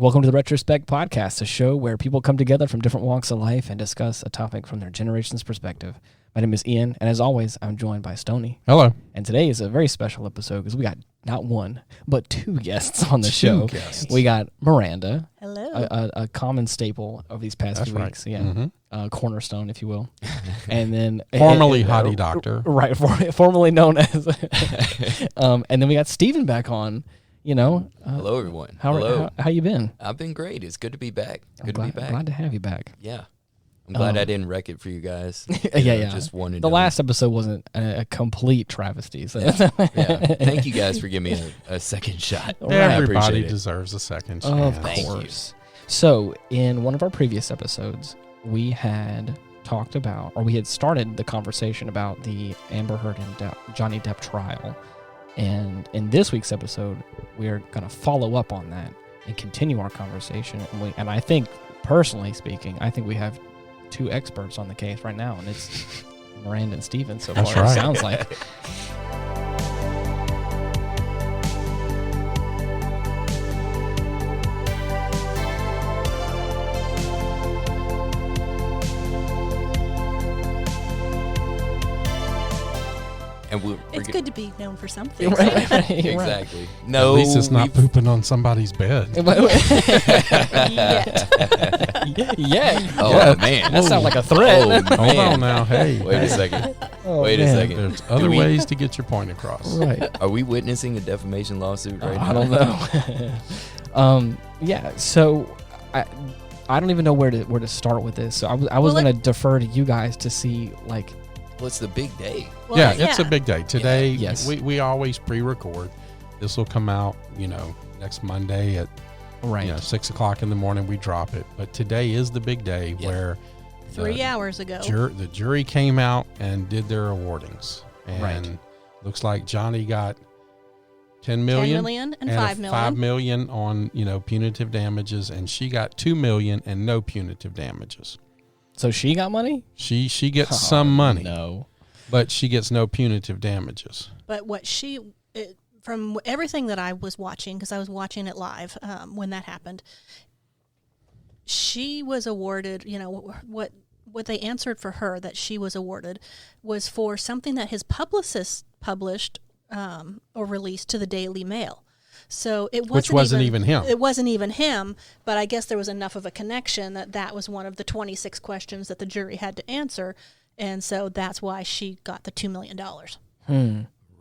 Welcome to the Retrospect podcast, a show where people come together from different walks of life and discuss a topic from their generation's perspective. My name is Ian, and as always, I'm joined by Stoney. Hello. And today is a very special episode because we got not one, but two guests on the show. We got Miranda. Hello. A common staple of these past few weeks. Yeah. Mm-hmm. Cornerstone, if you will. And then... Formerly Hottie Doctor. Right. Formerly known as... and then we got Steven back on. You know, hello everyone. How you been? I've been great. It's good to be back. Glad to have you back. Yeah, I'm glad I didn't wreck it for you guys. Yeah. Just wanted the last episode wasn't a complete travesty. So. Yeah. Thank you guys for giving me a second shot. Everybody deserves a second chance. Of course. So in one of our previous episodes, we had talked about, or we had started the conversation about the Amber Heard and Johnny Depp trial. And in this week's episode, we're going to follow up on that and continue our conversation. And I think, personally speaking, I think we have two experts on the case right now, and it's Miranda and Steven so far. That's right. It sounds like. And it's good to be known for something. Right. Exactly. No, at least it's not pooping on somebody's bed. Yeah. Oh, man. That sounds like a threat. Hold on now. Hey. Wait a second. Wait a second. There's other ways to get your point across. Right. Are we witnessing a defamation lawsuit right now? I don't know. Yeah. So I don't even know where to start with this. So I was going to defer to you guys to see like. Well, it's the big day. Well, yeah, it's a big day. Today, Yes. we always pre-record. This will come out, next Monday at 6 o'clock in the morning. We drop it. But today is the big day where 3 hours ago, the jury came out and did their awardings. And looks like Johnny got $10 million and $5 million. $5 million on, punitive damages, and she got $2 million and no punitive damages. So she got money? She gets some money. No. But she gets no punitive damages. But from everything that I was watching, because I was watching it live when that happened, she was awarded, what they answered for her that she was awarded was for something that his publicist published or released to the Daily Mail. So which wasn't even him. It wasn't even him, but I guess there was enough of a connection that was one of the 26 questions that the jury had to answer, and so that's why she got the $2 million.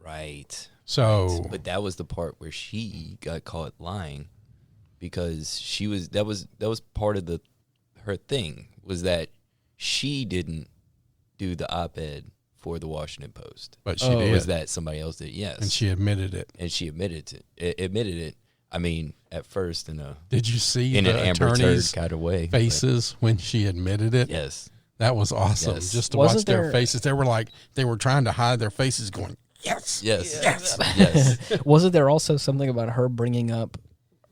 Right. So, but that was the part where she got caught lying, because that was part of her thing, was that she didn't do the op-ed for the Washington Post. But she did. Was that somebody else did? Yes. And she admitted it. Admitted it. I mean, at first did you see in the an Amber attorneys' kind of way faces when she admitted it? Yes. That was awesome. Yes. Just to watch their faces. They were trying to hide their faces going, yes. Wasn't there also something about her bringing up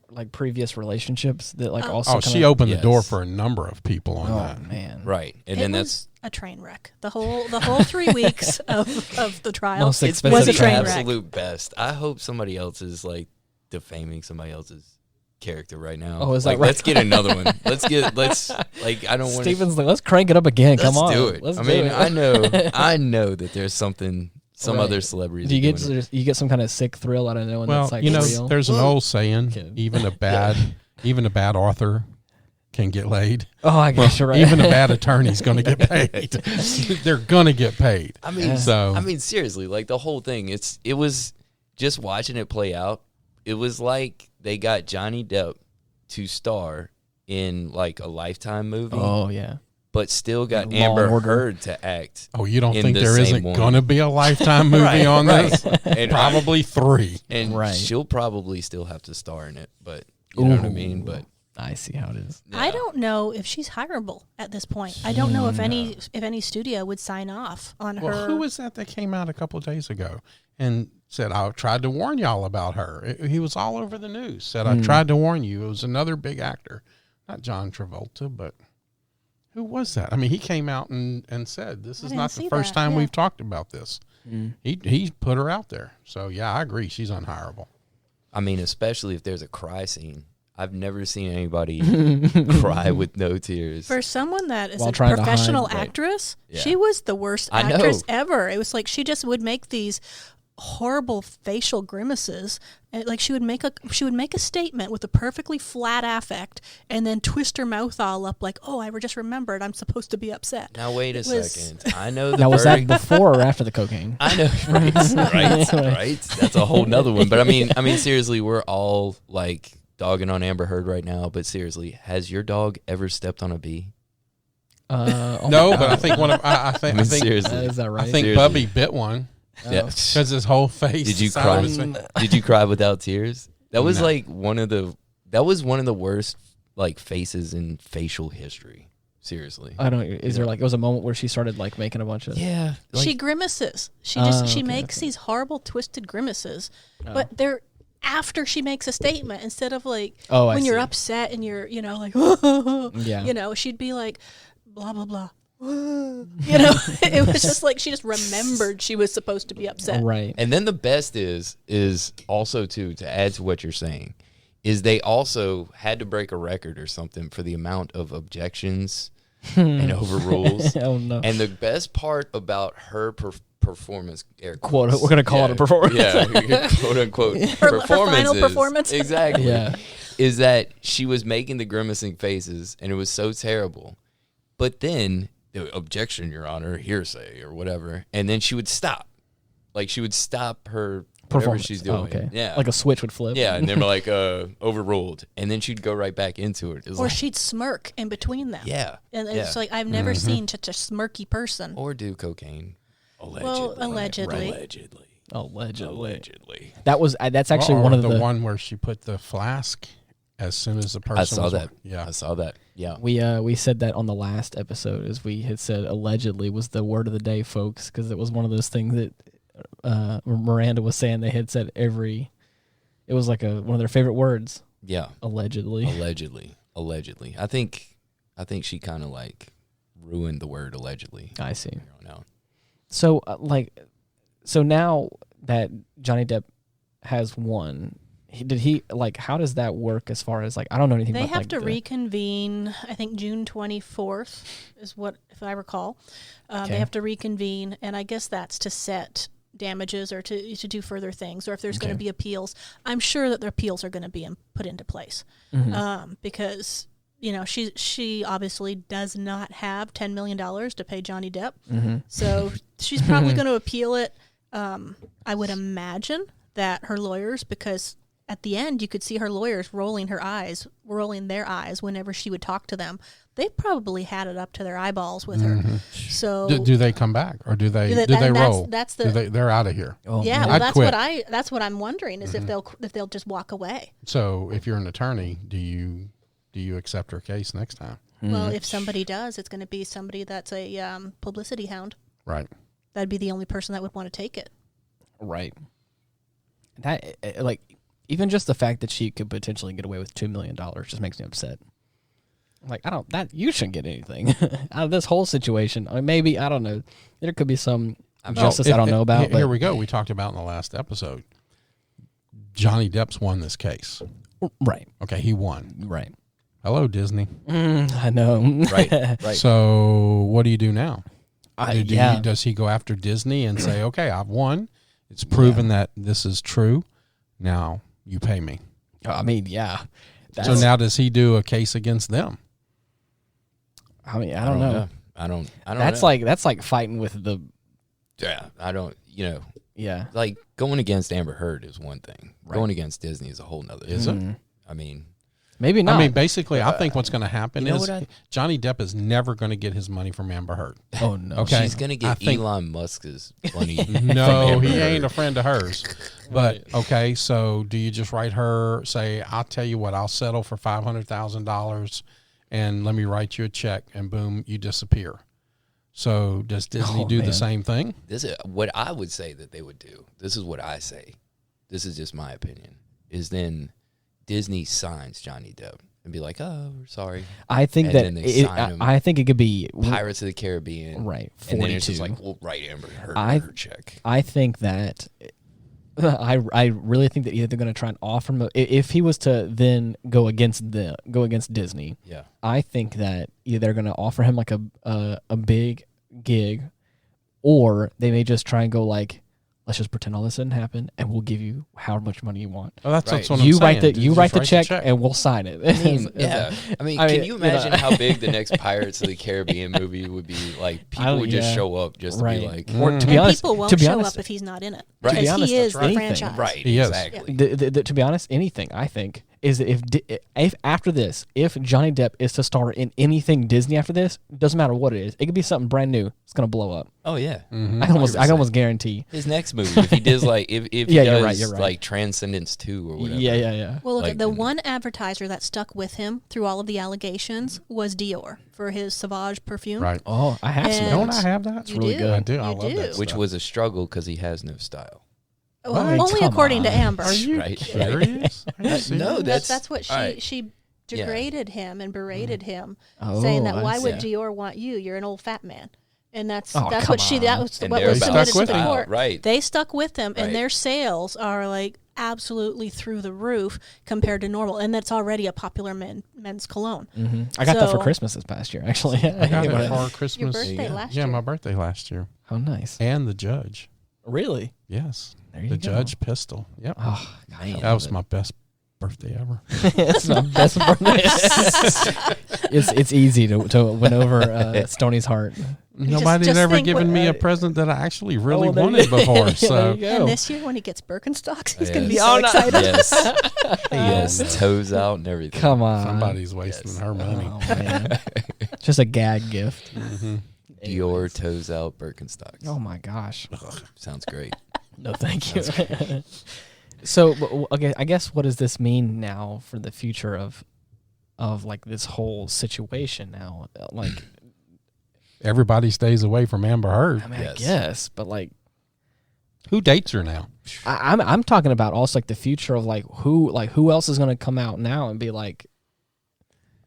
like previous relationships that like also she opened the door for a number of people on that. Oh man. Right. And then that's a train wreck. The whole 3 weeks of the trial was a a train wreck. Absolute best. I hope somebody else is like defaming somebody else's character right now. Oh, is that like, right? Let's get another one. I don't want Steven's like, let's crank it up again. Come on. Do it. I know that there's something other celebrities. Do you get some kind of sick thrill out of knowing that's like real? There's an old saying, even a bad author can get laid. Oh, I guess you're right. Even a bad attorney's going to get paid. They're going to get paid. I mean, seriously, like the whole thing. It was just watching it play out. It was like they got Johnny Depp to star in like a Lifetime movie. Oh yeah. But still got Amber Heard to act. Oh, you don't think there isn't going to be a Lifetime movie on this? And probably 3. And she'll probably still have to star in it, but you know what I mean? But I see how it is. Yeah. I don't know if she's hireable at this point. I don't know if any studio would sign off on her. Who was that came out a couple of days ago and said, I tried to warn y'all about her? He was all over the news. Said, I tried to warn you. It was another big actor. Not John Travolta, but who was that? I mean, he came out and said, this is not the first time we've talked about this. He put her out there. So, yeah, I agree. She's unhireable. I mean, especially if there's a cry scene. I've never seen anybody cry with no tears. For someone that is While a trying to professional hide, right. actress, Yeah. she was the worst I know. actress ever. It was like she just would make these horrible facial grimaces, and like she would make a statement with a perfectly flat affect, and then twist her mouth all up like, "Oh, I just remembered I'm supposed to be upset." Now wait a It was- second. I know the Now, was that verdict. before or after the cocaine? I know, right. That's a whole nother one. But I mean, seriously, we're all like dogging on Amber Heard right now. But seriously, has your dog ever stepped on a bee? Oh No, my but I God. think one of I think seriously, Is that right? I think Seriously. Bubby bit one yeah. because his whole face. Did you side cry? of his face- Did you cry without tears? That was No. like one of the worst like faces in facial history. Seriously. I don't. Is there like it was a moment where she started like making a bunch of? Yeah. She grimaces. She okay, makes okay. these horrible twisted grimaces, Oh. but they're after she makes a statement instead of like Oh, I when you're see. upset and you're like Yeah. she'd be like blah blah blah. It was just like she just remembered she was supposed to be upset. Right. And then the best is also to add to what you're saying, is they also had to break a record or something for the amount of objections and overrules. Oh no. And the best part about her performance, air Quote. quotes, We're gonna call it a performance. Yeah, quote unquote Her final performance. Exactly. Yeah. Is that she was making the grimacing faces, and it was so terrible. But then objection, Your Honor, hearsay or whatever, and then she would stop. Like she would stop her whatever Performance. she's doing. Oh, okay. Yeah. Like a switch would flip. Yeah, and then we're like overruled, and then she'd go right back into it. It was Or like, she'd smirk in between them. yeah, And yeah. it's like I've never seen such a smirky person. or do cocaine. Allegedly. Well, allegedly. Allegedly. That was. That's actually Or one of the the. one where she put the flask as soon as the person. I saw was that. Yeah. I saw that. Yeah. We said that on the last episode, as we had said allegedly was the word of the day, folks, because it was one of those things that Miranda was saying they had said every. It was like one of their favorite words. Yeah. Allegedly. Allegedly. I think she kind of like ruined the word allegedly. I see. From here on out. So so now that Johnny Depp has won, how does that work as far as like I don't know anything They about have like, to the- reconvene. I think June 24th is what, if I recall. Okay. They have to reconvene, and I guess that's to set damages or to do further things, or if there's going Okay. to be appeals. I'm sure that the appeals are going to be put into place because she obviously does not have $10 million to pay Johnny Depp, so she's probably going to appeal it. I would imagine that her lawyers, because at the end you could see her lawyers rolling their eyes whenever she would talk to them. They probably had it up to their eyeballs with her. So Do they come back or do they and roll? that's the They're out of here. Oh, yeah. man. Well, I'd quit. that's what I'm wondering is if they'll just walk away. So if you're an attorney, do you accept her case next time? Well, if somebody does, it's going to be somebody that's a publicity hound. Right. That'd be the only person that would want to take it. Right. That like even just the fact that she could potentially get away with $2 million just makes me upset. Like you shouldn't get anything out of this whole situation. I mean, maybe I don't know. There could be some justice I don't know about. Here But we go. We talked about in the last episode. Johnny Depp's won this case. right, Okay, he won. right. Hello, Disney. I know. Right. So what do you do now? Yeah. Does he go after Disney and say, "Okay, I've won. It's proven that this is true. Now you pay me." I mean, yeah. So now does he do a case against them? I mean, I don't know. I don't That's know. that's like fighting with the Yeah, I don't, yeah. like going against Amber Heard is one thing. Right. Going against Disney is a whole nother Is thing. it? I mean, Maybe not. I mean, basically, I think what's going to happen you know is what Johnny Depp is never going to get his money from Amber Heard. oh no. Okay. she's going to I get think- Elon Musk's money. No, Amber he Heard. ain't a friend of hers. But okay, so do you just write her, say, "I'll tell you what, I'll settle for $500,000, and let me write you a check," and boom, you disappear. So does Disney Oh, do man. the same thing? This is what I would say that they would do. This is what I say. This is just my opinion. Is then Disney signs Johnny Depp and be like, "Oh, we're sorry." I think And that then they sign him. I think it could be Pirates of the Caribbean, right. And then it's just 42. like, "We'll write Amber Heard I- her check." I think that I really think that either they're going to try and offer him if he was to then go against Disney. Yeah. I think that either they're going to offer him like a big gig, or they may just try and go like, let's just pretend all this didn't happen, and we'll give you how much money you want. Oh, that's Right. what You I'm write saying. the you Just write the check, and we'll sign it. I mean, yeah. I mean, I can mean, you you know. imagine how big the next Pirates of the Caribbean movie would be? Like, people would just show up just to be like, Or to be And honest, people won't to be show honest, up if he's not in it. Right. Because To be honest, he is that's the right. franchise. right, He is. exactly. to be honest, anything I think is that if after this, if Johnny Depp is to star in anything Disney after this, doesn't matter what it is, it could be something brand new. It's gonna blow up. Oh yeah, I can almost guarantee. his next movie, if he does like if he Yeah, does you're right. like Transcendence 2 or whatever. Yeah. Well, look, Like the the- one advertiser that stuck with him through all of the allegations was Dior for his Sauvage perfume. Right. Oh, I have some. And- Don't I have that? You really do. good. I do. I You love do. that Which stuff. was a struggle because he has no style. Well, Right. only Come according to on. Amber. Are you Right. serious? Are you No, serious? That's what all right. she Yeah. degraded him and berated him, Oh, saying that I why would see. Dior want you? You're an old fat man. And that's Oh, that's come what she that on. was And what they're was about submitted to the style, court. right. They stuck with them, Right. and their sales are like absolutely through the roof compared to normal, and that's already a popular men's cologne. I got that for So- Christmas this past year, actually. I got Yeah, it but- for Christmas. Your birthday last Yeah, year. my birthday last year. Oh, nice. And the Judge. Really? Yes. There you The go. Judge pistol. Yep. Oh, Man. That was my best birthday ever. it's my best birthday. it's easy to win over Stoney's heart. Nobody just had ever think given what- me a present that I actually really Oh, there wanted you- before. there So you go. And this year, when he gets Birkenstocks, he's going to be Yes. so Oh, no. excited. Yes, toes out and everything. Come on. somebody's wasting her money. Oh, man. Just a gag gift. Dior toes out Birkenstocks. Oh, my gosh. Sounds great. No, thank you. So, okay, I guess what does this mean now for the future of like this whole situation now? Like, Everybody stays away from Amber Heard. I mean, Yes. I guess, but like, Who dates her now? I'm talking about also like the future of like who else is going to come out now and be like,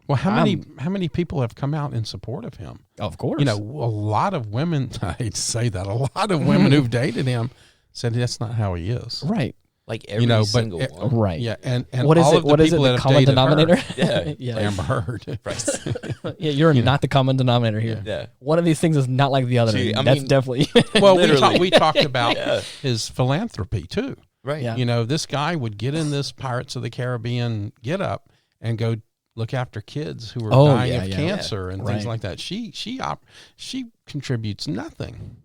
Well, how many people have come out in support of him? of course, You know, a lot of women, I hate to say that, a lot of women who've dated him said that's not how he is. right, Like every You know, but single it- one. right. Yeah, and What is all it? of the What is it? people The that have common dated denominator? Yeah. yeah, Amber Heard. Right. yeah. You're not the common denominator here. Yeah. One of these things is not like the other. See, I That's mean- definitely Well, Literally. we talked about Yeah. his philanthropy too. Right. Yeah. You know, this guy would get in this Pirates of the Caribbean get up and go look after kids who were Oh, dying yeah, of yeah. cancer and things Right. like that. She contributes nothing.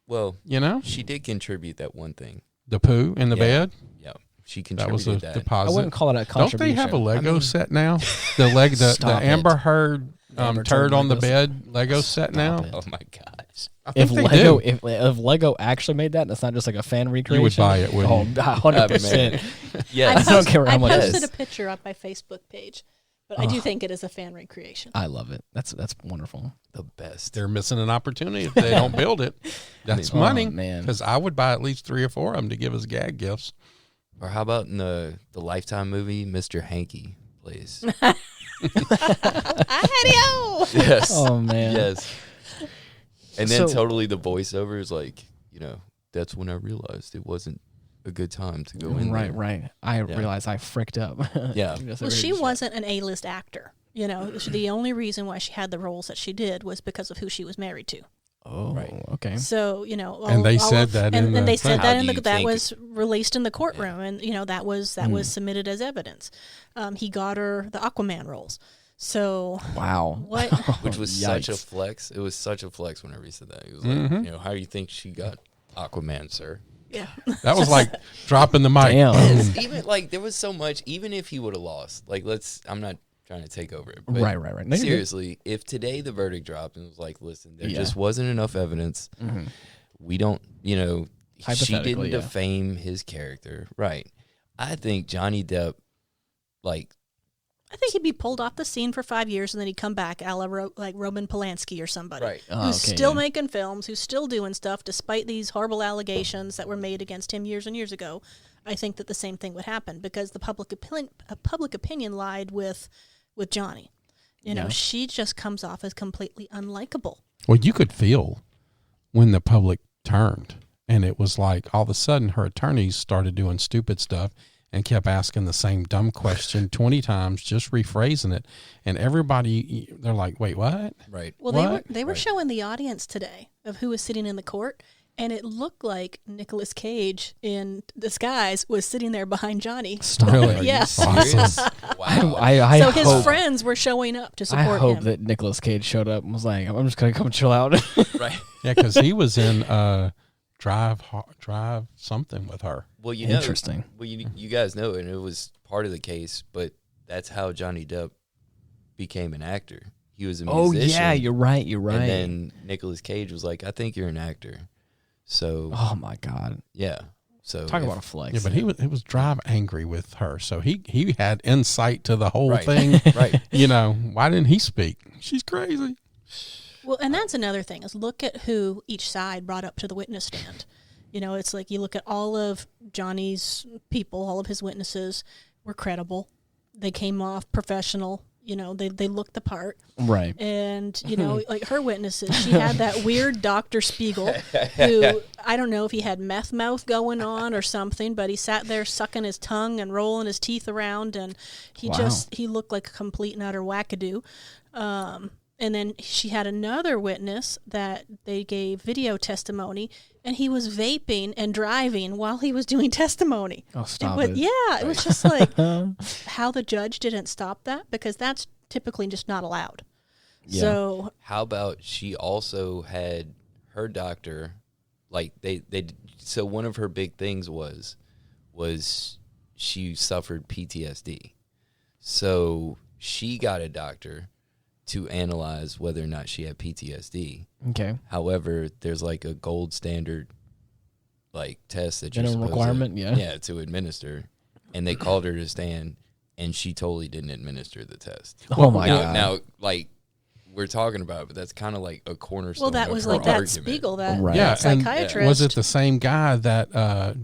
Well, You know, she did contribute that one thing. the poo in the Yeah. bed. Yeah. She That was a contributed that. I deposit. wouldn't call it a Don't contribution. they have a Lego mean- set now? The Stop it. Amber Heard Amber turd on the Legos. bed Lego set now. it. Oh my gosh. I think If they Lego, do. if Lego actually made that, and it's not just like a fan recreation, would buy it, wouldn't you? 100%. Yes. I don't care how much I it posted is. a picture on my Facebook page, but I do think it is a fan recreation. I love it. That's wonderful. The best. They're missing an opportunity if they don't build it. That's Oh, money, man. Because I would buy at least 3 or 4 of them to give as gag gifts. Or how about in the Lifetime movie, Mr. Hanky plays? Adio! Yes. Oh man. Yes. And then So- totally the voiceover is like, that's when I realized it wasn't a good time to go in Right, there. right. I realized I fricked up. Yeah. Well, she wasn't an A-list actor. You know, the only reason why she had the roles that she did was because of who she was married to. Oh, Right. okay. So, you know, And they said that in and the they thing. said that How in do the you that think- was released in the courtroom, and you know that was submitted as evidence. He got her the Aquaman roles. So Wow. what? Which was such a Yikes. flex. It was such a flex whenever he said that. He was like, how do you think she got Aquaman, sir? Yeah, That was like dropping the mic. Damn. Even like there was so much, even if he would have lost, like I'm not trying to take over it. But Right. No, you're good. seriously, if today the verdict dropped and was like, listen, there Yeah. just wasn't enough evidence. We don't, she Hypothetically, didn't yeah. defame his character. Right. I think Johnny Depp, like, I think he'd be pulled off the scene for 5 years, and then he'd come back, a la like Roman Polanski or somebody, Right. Oh, who's okay, still yeah. making films, who's still doing stuff despite these horrible allegations that were made against him years and years ago. I think that the same thing would happen because the public opinion lied with Johnny. You know, she just comes off as completely unlikable. Well, you could feel when the public turned. And it was like all of a sudden her attorneys started doing stupid stuff and kept asking the same dumb question 20 times, just rephrasing it. And everybody, they're like, wait, what? Right. Well, they were showing the audience today of who was sitting in the court, and it looked like Nicolas Cage in disguise was sitting there behind Johnny. Stop. Really? Yes. Serious? Wow. I So his hope, friends were showing up to I support hope him. that Nicolas Cage showed up and was like, I'm just going to come chill out. Right. Yeah, because he was in Drive something with her. Well, you know, Interesting. Well, you guys know, and it was part of the case, but that's how Johnny Depp became an actor. He was a Oh, musician. yeah, you're right. You're right. And then Nicolas Cage was like, I think you're an actor. So, Oh, my God. yeah. So Talk about a flex. Yeah, but he was Drive angry with her, so he had insight to the whole Right. thing. Right. You know, why didn't he speak? She's crazy. Well, and that's another thing is look at who each side brought up to the witness stand. You know, it's like you look at all of Johnny's people, all of his witnesses were credible. They came off professional. You know, they looked the part. Right. And, you know, like her witnesses, she had that weird Dr. Spiegel who, I don't know if he had meth mouth going on or something, but he sat there sucking his tongue and rolling his teeth around, and he Wow. he looked like a complete and utter wackadoo. And then she had another witness that they gave video testimony, and he was vaping and driving while he was doing testimony. Oh, stop But it. yeah, it was just like how the judge didn't stop that, because that's typically just not allowed. Yeah. So how about she also had her doctor, like they so one of her big things was she suffered PTSD. So she got a doctor to analyze whether or not she had PTSD. Okay. However, there's like a gold standard like test that you're Minimum supposed requirement, yeah. to administer, and they called her to stand, and she totally didn't administer the test. Oh, my now, God. Now, like we're talking about it, but that's kind of like a cornerstone. well, that of was her like that argument. Spiegel, that Right. Yeah, and psychiatrist. was it the same guy that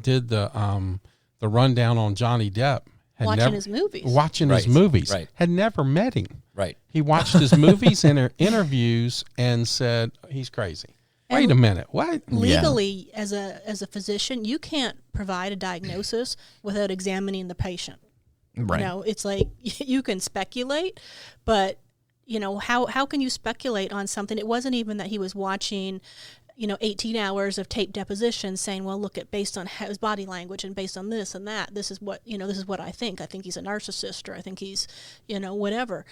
did the rundown on Johnny Depp? Watching his movies. Watching his Right, movies. right. Had never met him. Right. He watched his movies and interviews and said, he's crazy. And Wait a minute. What? Legally, as a physician, you can't provide a diagnosis without examining the patient. Right. You know, it's like you can speculate, but you know, how can you speculate on something? It wasn't even that he was watching, 18 hours of tape deposition saying, well, look at based on his body language and based on this and that, this is what I think. I think he's a narcissist, or I think he's, whatever.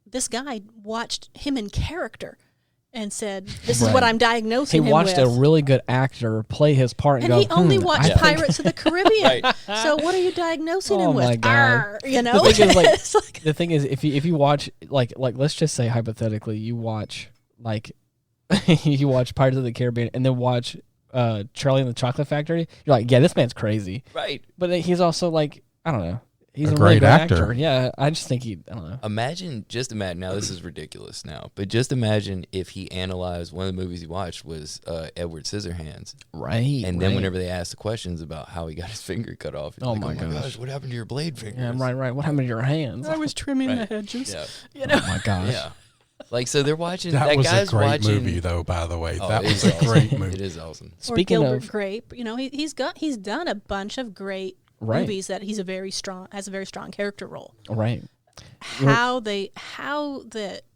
This guy watched him in character and said, this is what I'm diagnosing He him watched with. a really good actor play his part and, And go, he only I watched think- Pirates of the Caribbean. Right. So what are you diagnosing Oh him with? my God. Arr, The thing is, like, It's like, the thing is, if you watch like let's just say hypothetically, you watch like you watch Pirates of the Caribbean and then watch Charlie and the Chocolate Factory, you're like, yeah, this man's crazy. Right. But then he's also like, I don't know, he's A a, really great good actor. Yeah, I just think I don't know. Imagine now this is ridiculous now, but just imagine if he analyzed one of the movies he watched was Edward Scissorhands, Right. and then whenever they asked the questions about how he got his finger cut off, he's Oh like, my gosh. gosh, what happened to your blade fingers? yeah, right. What happened to your hands? I was trimming Right. the hedges. Yeah. Oh my gosh. Yeah. Like, so they're watching. That was a guy's great watching, movie, though, by the way. Oh, That it was is a awesome. great movie. It is awesome. Or Speaking Gilbert of Grape. He's done a bunch of great Right. movies that has a very strong character role. right. How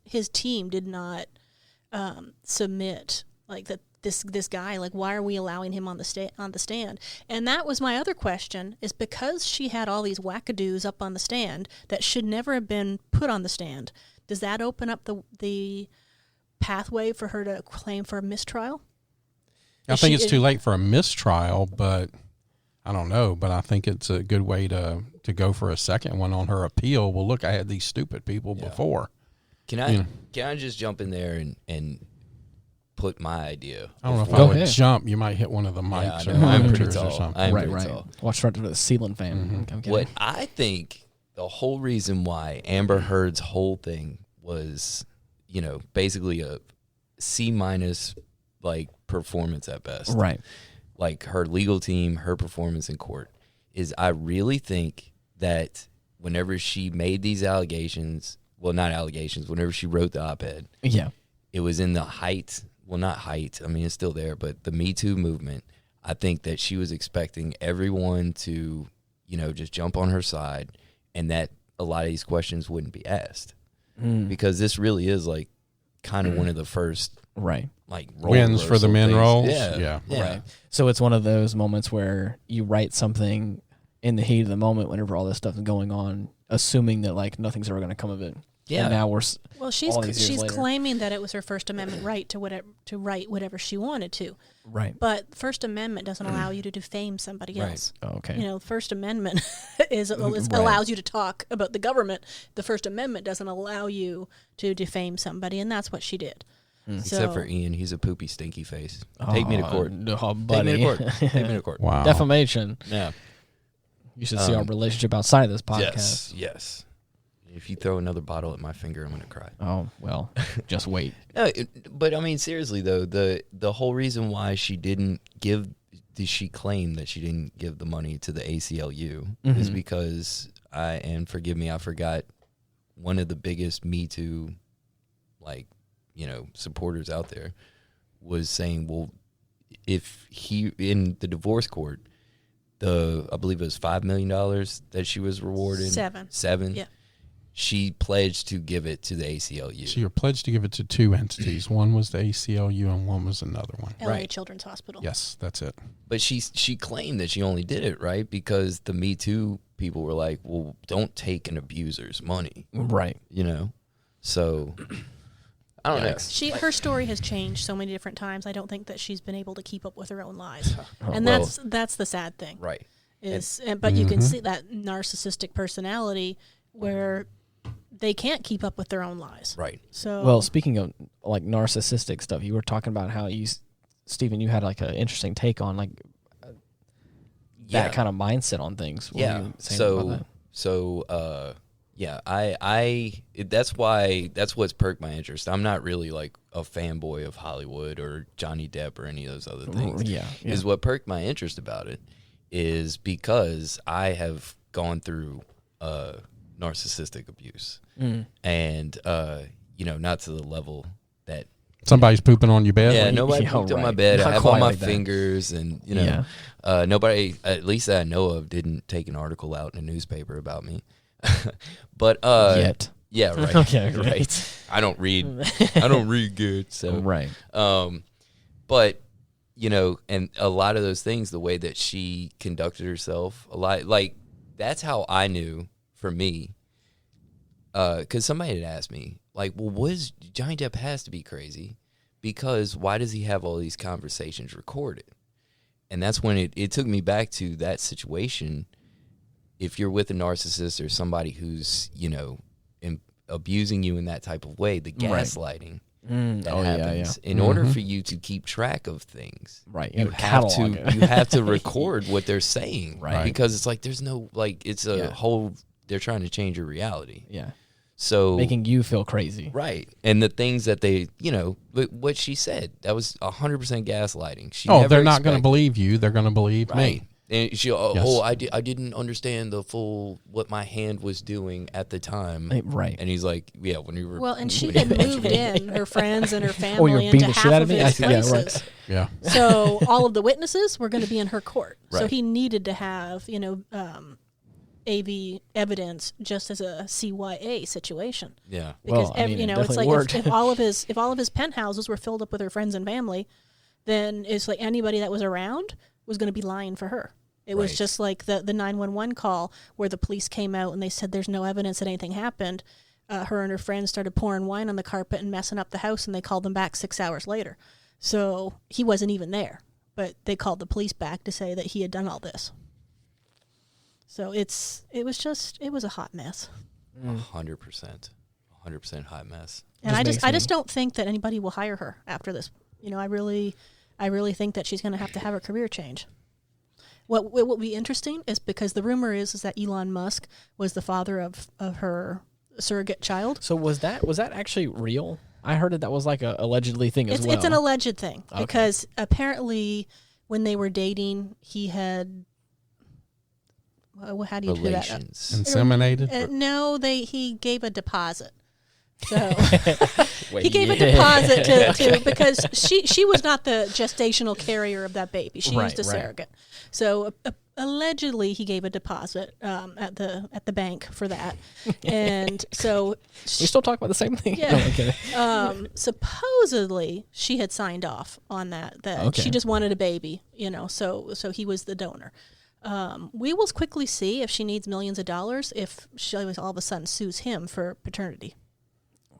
his team did not submit like that. This guy, like, why are we allowing him on the stand? And that was my other question, is because she had all these wackadoos up on the stand that should never have been put on the stand. Does that open up the pathway for her to claim for a mistrial? I think it's too late for a mistrial, but I don't know. But I think it's a good way to go for a second one on her appeal. Well, look, I had these stupid people before. Can I just jump in there and put my idea? I don't know if Go I would ahead. jump. You might hit one of the mics Yeah, or I know. I'm pretty monitors or tall. something. I'm right. pretty Right. tall. Watch right to the ceiling fan. I'm kidding. What I think the whole reason why Amber Heard's whole thing was, basically a C- like performance at best. Right. Like her legal team, her performance in court, is I really think that whenever she made these allegations, well, not allegations, whenever she wrote the op-ed, Yeah. it was in the height well, not height. I mean, it's still there, but the Me Too movement, I think that she was expecting everyone to, just jump on her side, and that a lot of these questions wouldn't be asked. Because this really is like kind of one of the first right like wins for the men things. roles. Yeah. Right. So it's one of those moments where you write something in the heat of the moment whenever all this stuff is going on, assuming that like nothing's ever going to come of it. Yeah. And now we're Well, all these years she's later. claiming that it was her First Amendment right to write whatever she wanted to. Right. But First Amendment doesn't allow you to defame somebody Right. else. Oh, okay. First Amendment allows you to talk about the government. The First Amendment doesn't allow you to defame somebody, and that's what she did. Except for Ian, he's a poopy, stinky face. Take me to court. Oh, Take me buddy. to court. Take me to court. Wow. Defamation. Yeah. You should see our relationship outside of this podcast. Yes. If you throw another bottle at my finger, I'm going to cry. Oh, well, just wait. No, but I mean, seriously though, the whole reason why she claimed that she didn't give the money to the ACLU is because forgive me, I forgot one of the biggest Me Too, supporters out there was saying, well, if he in the divorce court, I believe it was $5 million that she was rewarded. Seven. Yeah. She pledged to give it to the ACLU. So you're pledged to give it to two entities. One was the ACLU and one was another one. LA Right. Children's Hospital. Yes, that's it. But she claimed that she only did it, right? Because the Me Too people were like, well, don't take an abuser's money. Right. So, I don't know. Her story has changed so many different times. I don't think that she's been able to keep up with her own lies. And Well, that's the sad thing. Right. But you can see that narcissistic personality where they can't keep up with their own lies. Right. So Well, speaking of like narcissistic stuff, you were talking about how Stephen, you had like an interesting take on like that kind of mindset on things. What were you saying about that? That's what's perked my interest. I'm not really like a fanboy of Hollywood or Johnny Depp or any of those other things. Yeah. Is what perked my interest about it is because I have gone through narcissistic abuse, and not to the level that Somebody's pooping on your bed. yeah, nobody Yeah, pooped on my right. bed. Not I have quite all my like that. fingers, and nobody, at least that I know of, didn't take an article out in a newspaper about me. But Yet. yeah, right, Okay, right. I don't read good, so Right. but and a lot of those things, the way that she conducted herself, a lot like that's how I knew for me. Because somebody had asked me, like, well, Johnny Depp has to be crazy because why does he have all these conversations recorded? And that's when it took me back to that situation. If you're with a narcissist or somebody who's, abusing you in that type of way, the gaslighting that happens, in order for you to keep track of things, Right. you have to record what they're saying, Right. Because it's like there's no, like, it's a whole, they're trying to change your reality. Yeah. So Making you feel crazy. right. And the things that they, what she said, that was 100% gaslighting. She They're not going to believe you. They're going to believe me. And she, Yes. I didn't understand the full, what my hand was doing at the time. Right. And he's like, yeah, when you were. well, and she had moved in her friends and her you're family beating into the shit half out of of me? his Yeah, right. places. Yeah. So all of the witnesses were going to be in her court. So Right. he needed to have, AV evidence just as a CYA situation. Yeah. Because Well, I mean, it it's definitely like worked. if all of his penthouses were filled up with her friends and family, then it's like anybody that was around was going to be lying for her. It was Right. just like the 911 call where the police came out and they said there's no evidence that anything happened. Her and her friends started pouring wine on the carpet and messing up the house, and they called them back 6 hours later. So he wasn't even there, but they called the police back to say that he had done all this. So it was a hot mess. 100% hot mess. And I makes just don't think that anybody will hire her after this. I really think that she's going to have her career change. What will be interesting is because the rumor is that Elon Musk was the father of her surrogate child. So was that actually real? I heard that was like a allegedly thing as well. It's an alleged thing Okay. because apparently when they were dating, he had. How do you do that? Inseminated? No, he gave a deposit. So He gave a deposit to because she was not the gestational carrier of that baby. She used a surrogate. So allegedly he gave a deposit at the bank for that. And so we still talk about the same thing. Yeah. No, I'm kidding. Supposedly she had signed off on that Okay. she just wanted a baby, so he was the donor. We will quickly see if she needs millions of dollars if she all of a sudden sues him for paternity.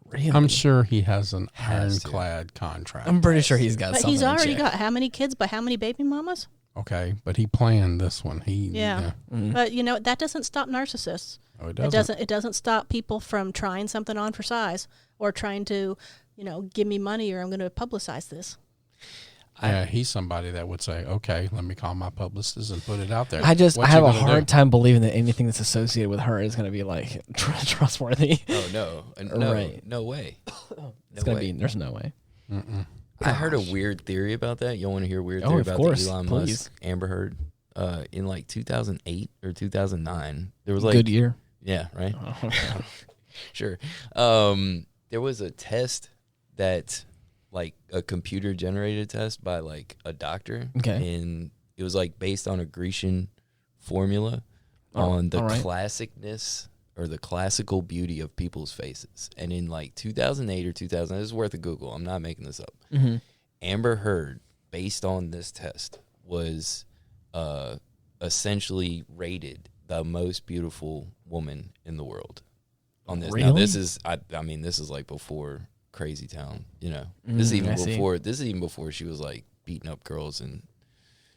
Really? I'm sure he has an ironclad contract. I'm pretty sure he's got But something. he's already to check. got how many kids by how many baby mamas? Okay, but he planned this one. Yeah. Mm-hmm. But that doesn't stop narcissists. Oh, it doesn't. It doesn't stop people from trying something on for size or trying to, give me money or I'm going to publicize this. Yeah, he's somebody that would say, okay, let me call my publicist and put it out there. I What have you a gonna hard do? time believing that anything that's associated with her is going to be like trustworthy. Oh no, Right. no way. It's going to be. There's no way. I heard a weird theory about that. You want to hear a weird Oh, theory of about course, the Elon please. Musk Amber Heard? In like 2008 or 2009, there was like Good year. Yeah, right. Oh, Sure. There was a test that, like, a computer generated test by like a doctor. Okay. And it was like based on a Grecian formula on the classicness or the classical beauty of people's faces. And in like 2008 or 2000, this is worth a Google. I'm not making this up. Mm-hmm. Amber Heard, based on this test, was essentially rated the most beautiful woman in the world on this. Now, Really? this is, I mean, this is like before Crazy Town, This is even I see. before. This is even before she was like beating up girls and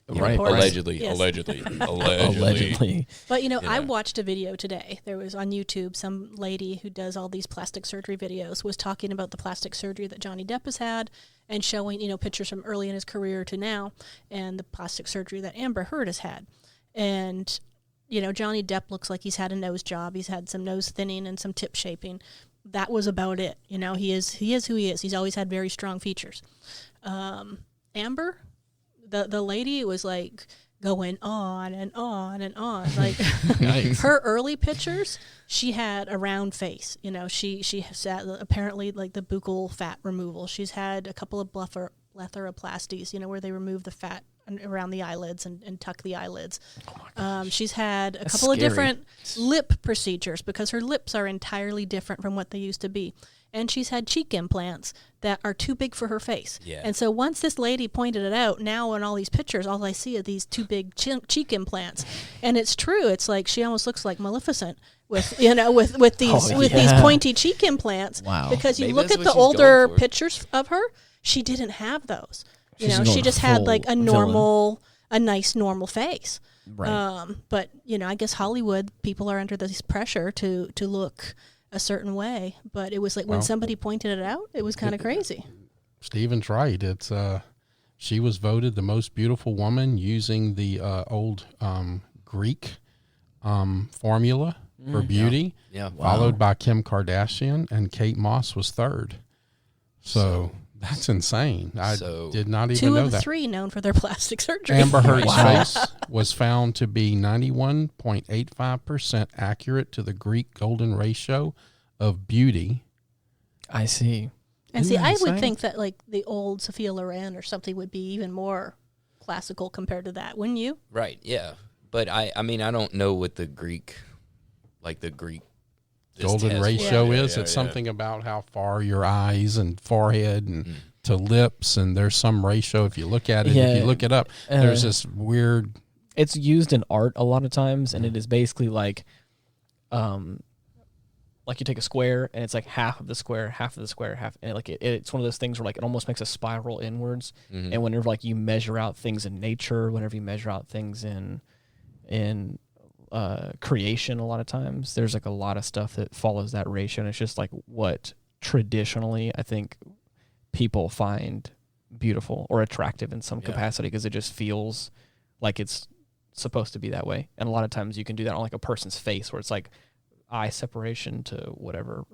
Right. allegedly, Yes. allegedly. Allegedly. But, I watched a video today. There was on YouTube, some lady who does all these plastic surgery videos was talking about the plastic surgery that Johnny Depp has had and showing, pictures from early in his career to now and the plastic surgery that Amber Heard has had. And, Johnny Depp looks like he's had a nose job. He's had some nose thinning and some tip shaping. That was about it. He is who he is. He's always had very strong features. Amber, the lady was like going on and on and on. Like Nice. her early pictures, she had a round face. She has had apparently like the buccal fat removal. She's had a couple of blepharoplasties, where they remove the fat around the eyelids and tuck the eyelids. She's had a couple of different lip procedures because her lips are entirely different from what they used to be. And she's had cheek implants that are too big for her face. Yeah. And so once this lady pointed it out, now in all these pictures, all I see are these too big cheek implants. And it's true. It's like she almost looks like Maleficent with these pointy cheek implants. Wow. Because you Maybe look that's at what the she's going older for. pictures of her, she didn't have those. She's going She just had full like a nice normal face. Right. But I guess Hollywood people are under this pressure to look a certain way. But it was like when somebody pointed it out, it was kind of crazy. Steven's right. It's she was voted the most beautiful woman using the old Greek formula for beauty. Yeah. Followed by Kim Kardashian, and Kate Moss was third. So that's insane. I did not even Two know of the that. three known for their plastic surgery. Amber Heard's Wow. face was found to be 91.85% accurate to the Greek golden ratio of beauty. I see. And see, Isn't that I would insane? think that like the old Sophia Loren or something would be even more classical compared to that, wouldn't you? Right. Yeah. But I mean, I don't know what the Greek this Golden test ratio was. is. It's something about how far your eyes and forehead and to lips, and there's some ratio. If you look at it, if you look it up, there's this weird. It's used in art a lot of times, and it is basically like you take a square, and it's like half of the square, half, and it's one of those things where like it almost makes a spiral inwards. And whenever like you measure out things in nature, whenever you measure out things in creation, a lot of times there's like a lot of stuff that follows that ratio, and it's just like what traditionally I think people find beautiful or attractive in some capacity because it just feels like it's supposed to be that way. And a lot of times you can do that on like a person's face where it's like eye separation to whatever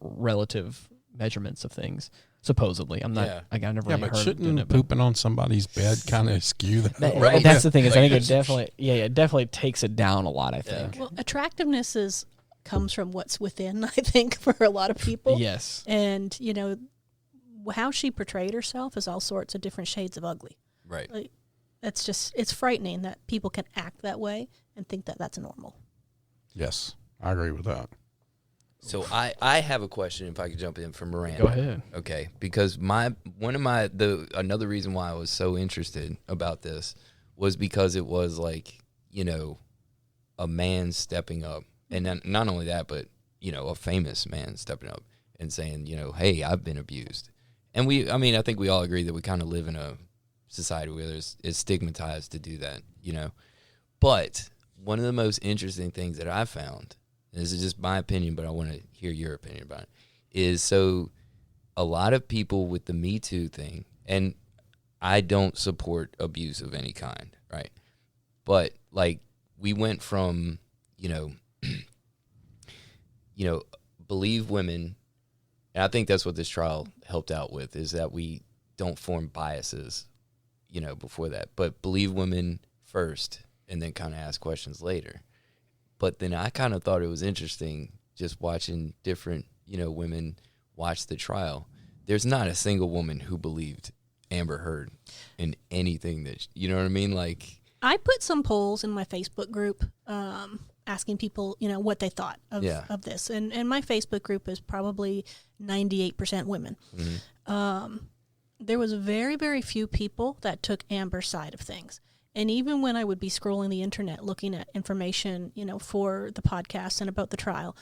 relative measurements of things. Supposedly, I'm not. I never really but heard shouldn't doing it, pooping on somebody's bed kind of skew that? Right. That's the thing is, I Like think it definitely, it definitely takes it down a lot. I think. Well, attractiveness is comes from what's within, I think, for a lot of people. Yes. And, you know, how she portrayed herself is all sorts of different shades of ugly. Right. Like, it's frightening that people can act that way and think that that's normal. Yes, I agree with that. So I have a question, if I could jump in for Miranda. Go ahead. Okay, because another reason why I was so interested about this was because it was like, you know, a man stepping up, and not only that, but, you know, a famous man stepping up and saying, you know, hey, I've been abused. And I think we all agree that we kind of live in a society where it's stigmatized to do that, you know. But one of the most interesting things that I found, and this is just my opinion, but I want to hear your opinion about it, is so a lot of people with the Me Too thing, and I don't support abuse of any kind, right? But, like, we went from, you know, believe women, and I think that's what this trial helped out with, is that we don't form biases, you know, before that, but believe women first and then kind of ask questions later. But then I kind of thought it was interesting just watching different, you know, women watch the trial. There's not a single woman who believed Amber Heard in anything that, you know what I mean? Like, I put some polls in my Facebook group asking people, you know, what they thought of this. And my Facebook group is probably 98% women. Mm-hmm. There was very, very few people that took Amber's side of things. And even when I would be scrolling the internet looking at information, you know, for the podcast and about the trial,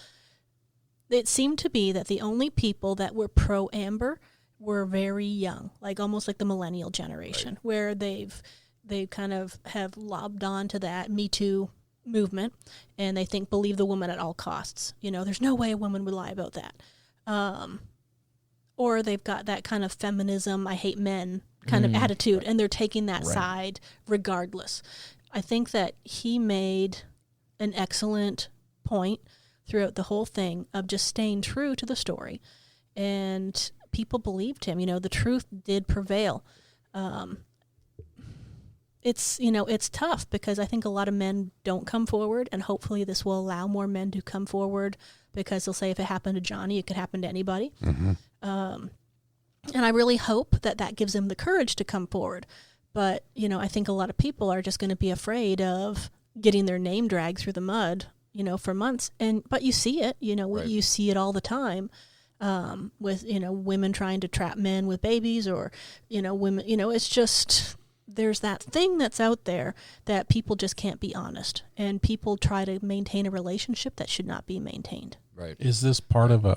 it seemed to be that the only people that were pro-Amber were very young, like almost like the millennial generation, right, where they kind of have lobbed on to that Me Too movement, and they think believe the woman at all costs. You know, there's no way a woman would lie about that. Or they've got that kind of feminism, I hate men kind of attitude, and they're taking that side regardless. I think that he made an excellent point throughout the whole thing of just staying true to the story, and people believed him. You know, the truth did prevail. It's, you know, it's tough because I think a lot of men don't come forward, and hopefully this will allow more men to come forward, because they'll say if it happened to Johnny, it could happen to anybody. Mm-hmm. And I really hope that that gives them the courage to come forward. But, you know, I think a lot of people are just going to be afraid of getting their name dragged through the mud, you know, for months. But you see it, you know, you see it all the time with, you know, women trying to trap men with babies, or, you know, women, you know, it's just, there's that thing that's out there that people just can't be honest. And people try to maintain a relationship that should not be maintained. Right. Is this part of a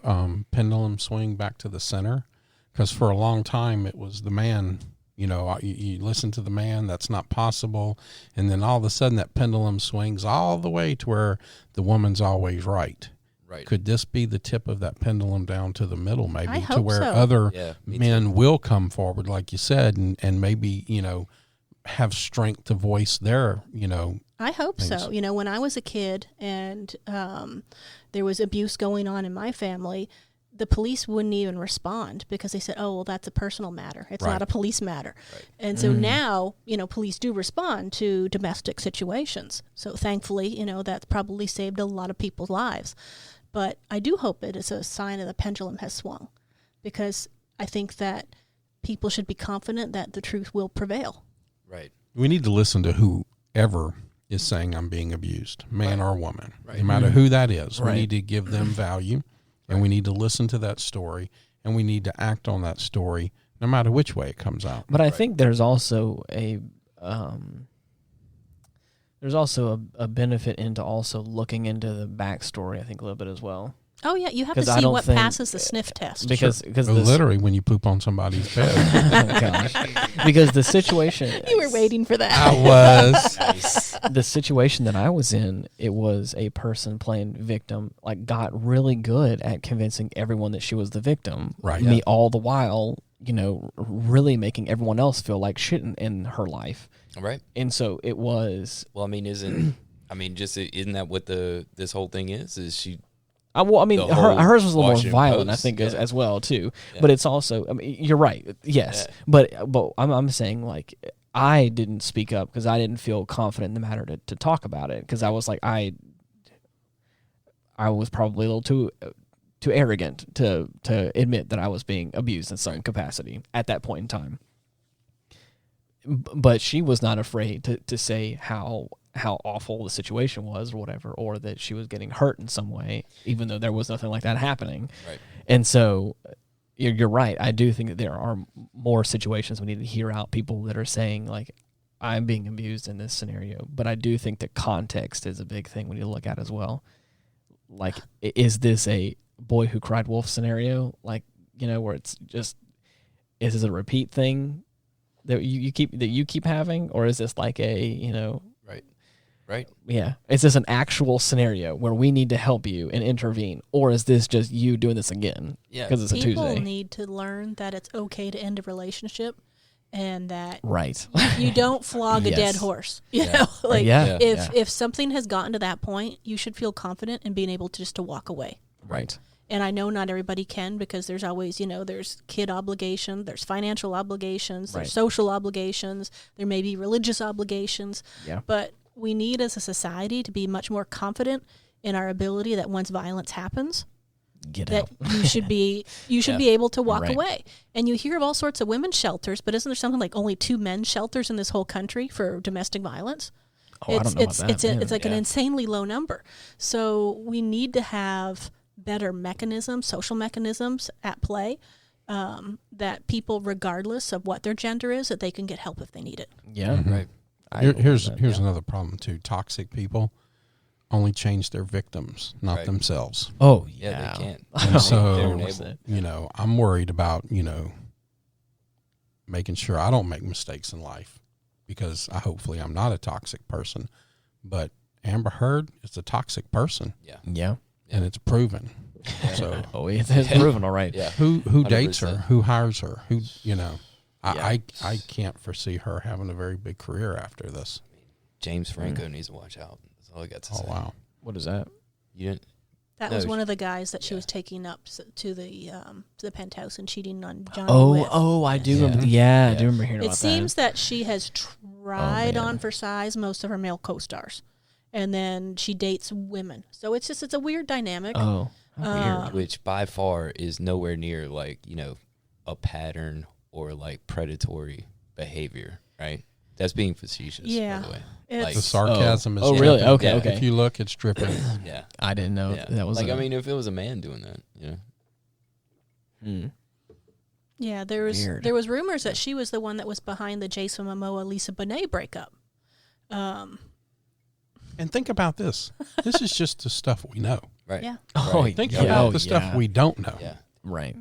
pendulum swing back to the center? Because for a long time it was the man, you know, you listen to the man, that's not possible. And then all of a sudden that pendulum swings all the way to where the woman's always right. Right. Could this be the tip of that pendulum down to the middle, maybe, I to hope where so. other men will come forward, like you said, and maybe, you know, have strength to voice their, you know, I hope things. so. You know, when I was a kid and there was abuse going on in my family, the police wouldn't even respond because they said, oh, well, that's a personal matter. It's not a police matter. Right. And so now, you know, police do respond to domestic situations. So thankfully, you know, that's probably saved a lot of people's lives. But I do hope it is a sign that the pendulum has swung, because I think that people should be confident that the truth will prevail. Right. We need to listen to whoever is saying I'm being abused, man or woman, right, no matter who that is. Right. We need to give them value. And we need to listen to that story, and we need to act on that story, no matter which way it comes out. But I think there's also a benefit into also looking into the backstory, I think, a little bit as well. Oh, yeah, you have to see what passes the sniff test. Because literally when you poop on somebody's bed. Oh, gosh. Because the situation... You were waiting for that. I was. Nice. The situation that I was in, it was a person playing victim, like, got really good at convincing everyone that she was the victim. Right. Me all the while, you know, really making everyone else feel like shit in her life. Right. And so it was... Well, I mean, isn't that what this whole thing is? Is she... well, I mean, hers was a little more violent, post, I think, as well too. Yeah. But it's also, I mean, you're right, yes. Yeah. But I'm saying, like, I didn't speak up because I didn't feel confident in the matter to talk about it, because I was like, I I was probably a little too arrogant to admit that I was being abused in some capacity at that point in time. But she was not afraid to say how awful the situation was or whatever, or that she was getting hurt in some way, even though there was nothing like that happening. Right. And so you're right. I do think that there are more situations we need to hear out people that are saying, like, I'm being abused in this scenario. But I do think that context is a big thing we need to look at as well. Like, is this a boy who cried wolf scenario? Like, where it's just, is this a repeat thing that you keep having? Or is this like a, Right. Yeah. Is this an actual scenario where we need to help you and intervene? Or is this just you doing this again? Yeah. Because it's a Tuesday. People need to learn that it's okay to end a relationship and that Right. you don't flog a dead horse. You know, like if something has gotten to that point, you should feel confident in being able to just to walk away. Right. And I know not everybody can, because there's always, there's kid obligation, there's financial obligations, there's social obligations, there may be religious obligations. Yeah. But we need as a society to be much more confident in our ability that once violence happens, out. you should be able to walk Right. away. And you hear of all sorts of women's shelters, but isn't there something like only 2 men's shelters in this whole country for domestic violence? Oh, I don't know about that. It's like an insanely low number. So we need to have better mechanisms, social mechanisms at play, that people, regardless of what their gender is, that they can get help if they need it. Yeah. Mm-hmm. Right. Here's another problem too. Toxic people only change their victims, not themselves. Oh, Yeah, they can't. And so, They're enabled. I'm worried about, making sure I don't make mistakes in life, because hopefully I'm not a toxic person. But Amber Heard is a toxic person. Yeah. Yeah. And it's proven. So Oh, it's proven, all right. Yeah. who dates her? 100%. Who hires her? I Yeah. can't foresee her having a very big career after this. James Franco needs to watch out. That's all I got to say. Oh, wow. What is that? You didn't. That No, was one she- of the guys that she was taking up to the penthouse and cheating on Johnny with. I do Yeah. remember. Yeah, I Yeah. do remember hearing It about seems that she has tried man. on for size most of her male co-stars, and then she dates women. So it's a weird dynamic. that. Oh, how weird. Which by far is nowhere near like, a pattern or like predatory behavior, right? That's being facetious, Yeah. by the way. It's- Like, The sarcasm is Oh, really? dripping. Okay, Yeah. okay. If you look, it's dripping. yeah. I didn't know Yeah. that was like, if it was a man doing that, Yeah, there Weird. was rumors that she was the one that was behind the Jason Momoa Lisa Bonet breakup. And think about this. This is just the stuff we know. Right. Yeah. Oh, Right. Think yeah. about Oh, the stuff yeah. we don't know. Yeah. Right.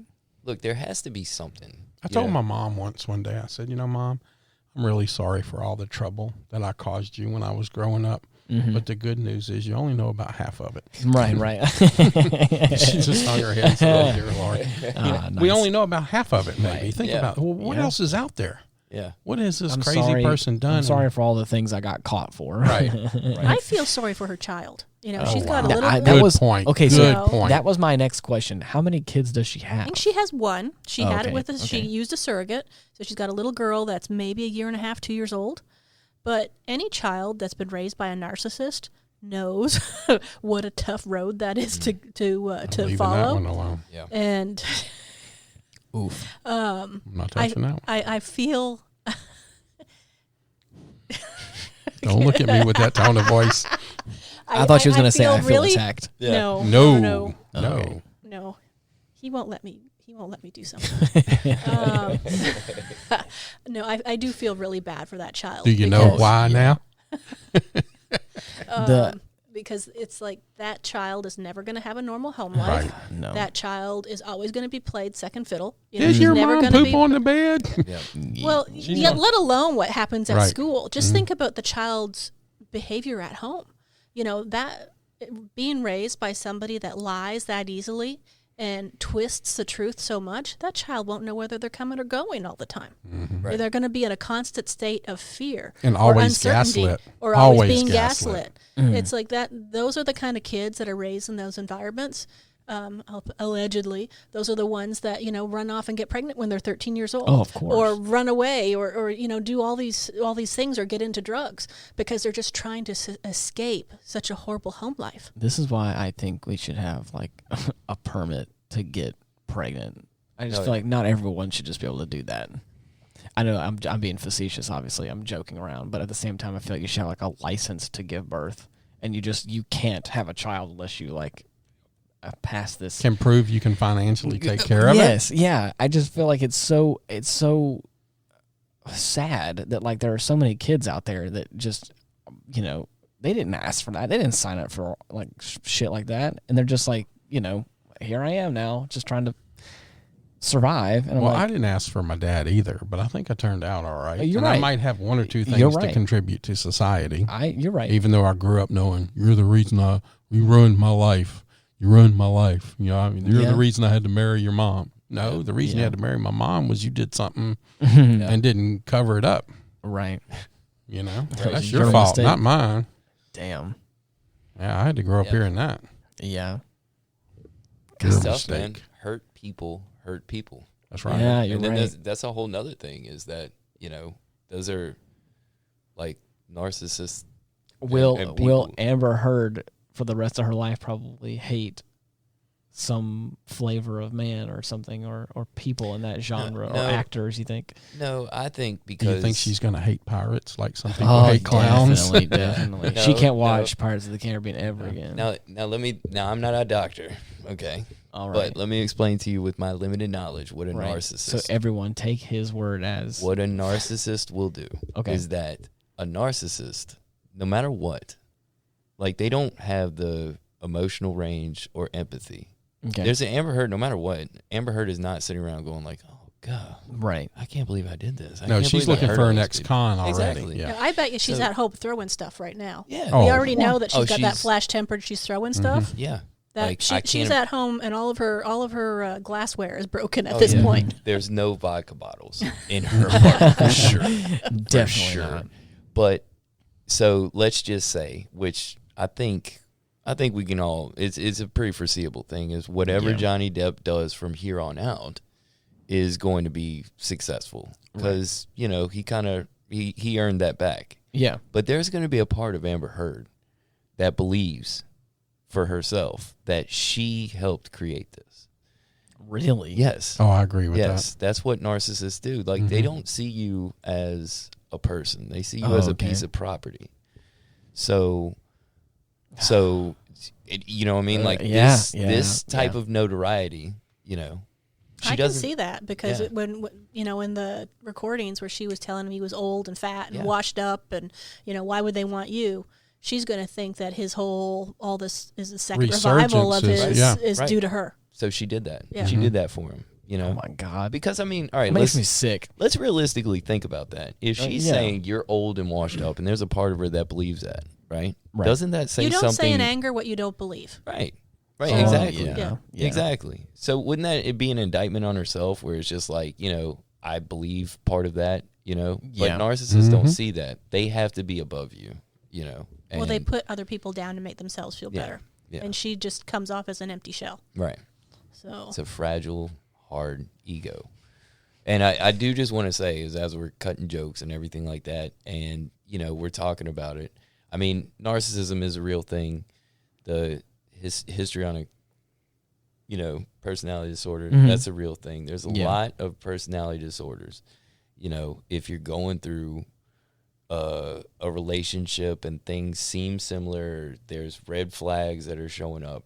Look, there has to be something. I told my mom once one day, I said, Mom, I'm really sorry for all the trouble that I caused you when I was growing up. Mhm. But the good news is you only know about half of it. Right. She just hung her head and said, oh, dear Lord. We Nice. only know about half of it, maybe. Right. Think Yeah. about, well, what Yeah. else is out there? Yeah. What has this I'm crazy sorry- person done? I'm sorry for all the things I got caught for. Right. I feel sorry for her child. She's got a wow. little. That Good was point. Okay, Good so point. that was my next question. How many kids does she have? I think she has one. She had it Okay, with us. She okay. used a surrogate, so she's got a little girl that's maybe 1.5, 2 years old. But any child that's been raised by a narcissist knows what a tough road that is to Leaving follow. that one alone. Yeah. And Oof. I'm not touching that one. I feel Don't look at me with that tone of voice. I thought she was going to say I feel really attacked. Yeah. no No. Okay. no. He won't let me do something. No, I do feel really bad for that child. Do you know because- why now? Because it's like that child is never going to have a normal home life. Right. No. That child is always going to be played second fiddle. Is she's your never mom gonna poop be, on the bed? Yeah. Well, yeah, let alone what happens at Right. school. Just think about the child's behavior at home. That being raised by somebody that lies that easily and twists the truth so much, that child won't know whether they're coming or going all the time. Right. They're going to be in a constant state of fear And or always uncertainty gaslit. or always Always being gaslit. gaslit. It's like that. Those are the kind of kids that are raised in those environments. allegedly, those are the ones that, run off and get pregnant when they're 13 years old. Oh, of course. Or run away or do all these things or get into drugs because they're just trying to escape such a horrible home life. This is why I think we should have like a permit to get pregnant. I just feel like not everyone should just be able to do that. I know I'm being facetious, obviously. I'm joking around, but at the same time, I feel like you should have like a license to give birth, and you can't have a child unless you like pass this. Can prove you can financially take care of it. Yes, yeah. I just feel like it's so sad that like there are so many kids out there that just they didn't ask for that. They didn't sign up for like shit like that, and they're just like here I am now, just trying to survive. And I didn't ask for my dad either, but I think I turned out all right. You're and right. I might have one or two things to contribute to society. You're right. Even though I grew up knowing you're the reason you ruined my life. You ruined my life. You're the reason I had to marry your mom. No, the reason you had to marry my mom was you did something and didn't cover it up. Right. That's your fault, not mine. Damn. Yeah, I had to grow up hearing that. Yeah. It's tough, man. Hurt people. That's right. Yeah, you're and then right. that's a whole nother thing is that, those are like narcissists. Will Amber Heard for the rest of her life probably hate some flavor of man or something or people in that genre or actors, you think? No, I think Do you think she's going to hate pirates like some people Oh, hate clowns? Definitely. No, she can't watch Pirates of the Caribbean ever again. Now I'm not a doctor, okay? All right. But let me explain to you with my limited knowledge what a narcissist. So everyone take his word as what a narcissist will do is that a narcissist, no matter what, like they don't have the emotional range or empathy. Okay. There's an Amber Heard, no matter what. Amber Heard is not sitting around going like, "Oh God, right? I can't believe I did this." No, she's looking for her next con already. Exactly. Yeah. I bet you she's at home throwing stuff right now. Yeah. We already know that she's got that she's flash tempered. She's throwing stuff. Yeah. That Like, she's at home and all of her glassware is broken at this point. There's no vodka bottles in her apartment for sure. Definitely not. But so let's just say, which I think we can all. It's a pretty foreseeable thing. Is whatever Johnny Depp does from here on out is going to be successful because he earned that back. Yeah. But there's going to be a part of Amber Heard that believes for herself that she helped create this. Really? Yes. Oh, I agree with that. Yes, that's what narcissists do. Like they don't see you as a person; they see you as a piece of property. So, you know what I mean? Like this type of notoriety, I can see that because when in the recordings where she was telling him he was old and fat and washed up, and why would they want you? She's going to think that all this is a second revival of his is due to her. So she did that. Yeah. She did that for him. Oh my God. Because all right, it makes me sick. Let's realistically think about that. If she's saying you're old and washed up, and there's a part of her that believes that, right? Doesn't that say something? You don't say in anger what you don't believe. Right. Right. Exactly. Yeah. Exactly. So wouldn't that be an indictment on herself, where it's just like I believe part of that, But narcissists don't see that. They have to be above you, Well, they put other people down to make themselves feel better. Yeah. And she just comes off as an empty shell. Right. So it's a fragile, hard ego. And I do just want to say is as we're cutting jokes and everything like that, and, we're talking about it. I mean, narcissism is a real thing. His histrionic, personality disorder, that's a real thing. There's a lot of personality disorders. If you're going through a relationship and things seem similar, there's red flags that are showing up,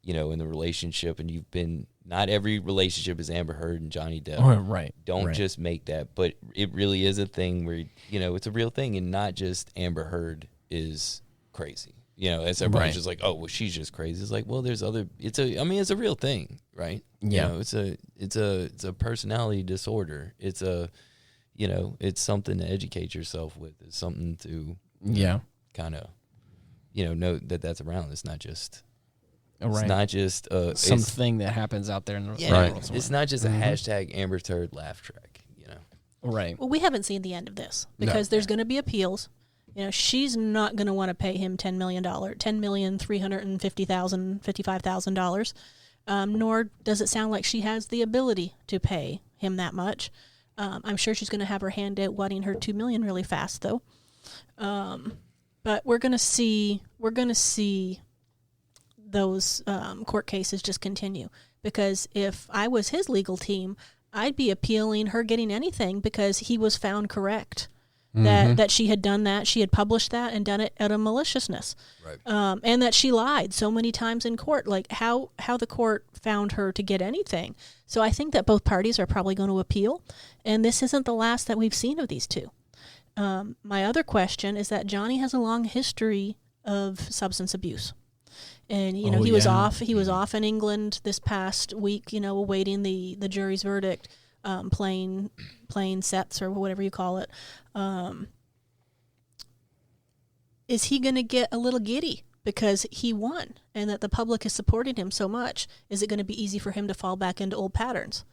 in the relationship, and not every relationship is Amber Heard and Johnny Depp. Oh, right. Don't just make that, but it really is a thing where, it's a real thing, and not just Amber Heard is crazy. As everybody's just like, oh, well, she's just crazy. It's like, well, there's other. It's a real thing, right? Yeah. It's a personality disorder. It's it's something to educate yourself with. It's something to kind of know that's around. It's not just. It's not just something that happens out there in the world. It's not just a hashtag Amber Heard laugh track. Right. Well, we haven't seen the end of this because there's going to be appeals. She's not going to want to pay him $10,350,000, $55,000. nor does it sound like she has the ability to pay him that much. I'm sure she's going to have her hand out wanting her $2 million really fast, though. But we're going to see those court cases just continue, because if I was his legal team, I'd be appealing her getting anything because he was found correct. That she had done that, she had published that and done it out of maliciousness, Right. And that she lied so many times in court. Like how the court found her to get anything. So I think that both parties are probably going to appeal, and this isn't the last that we've seen of these two. My other question is that Johnny has a long history of substance abuse, and he was off in England this past week, awaiting the jury's verdict. Playing sets or whatever you call it. Is he going to get a little giddy because he won and that the public is supporting him so much? Is it going to be easy for him to fall back into old patterns?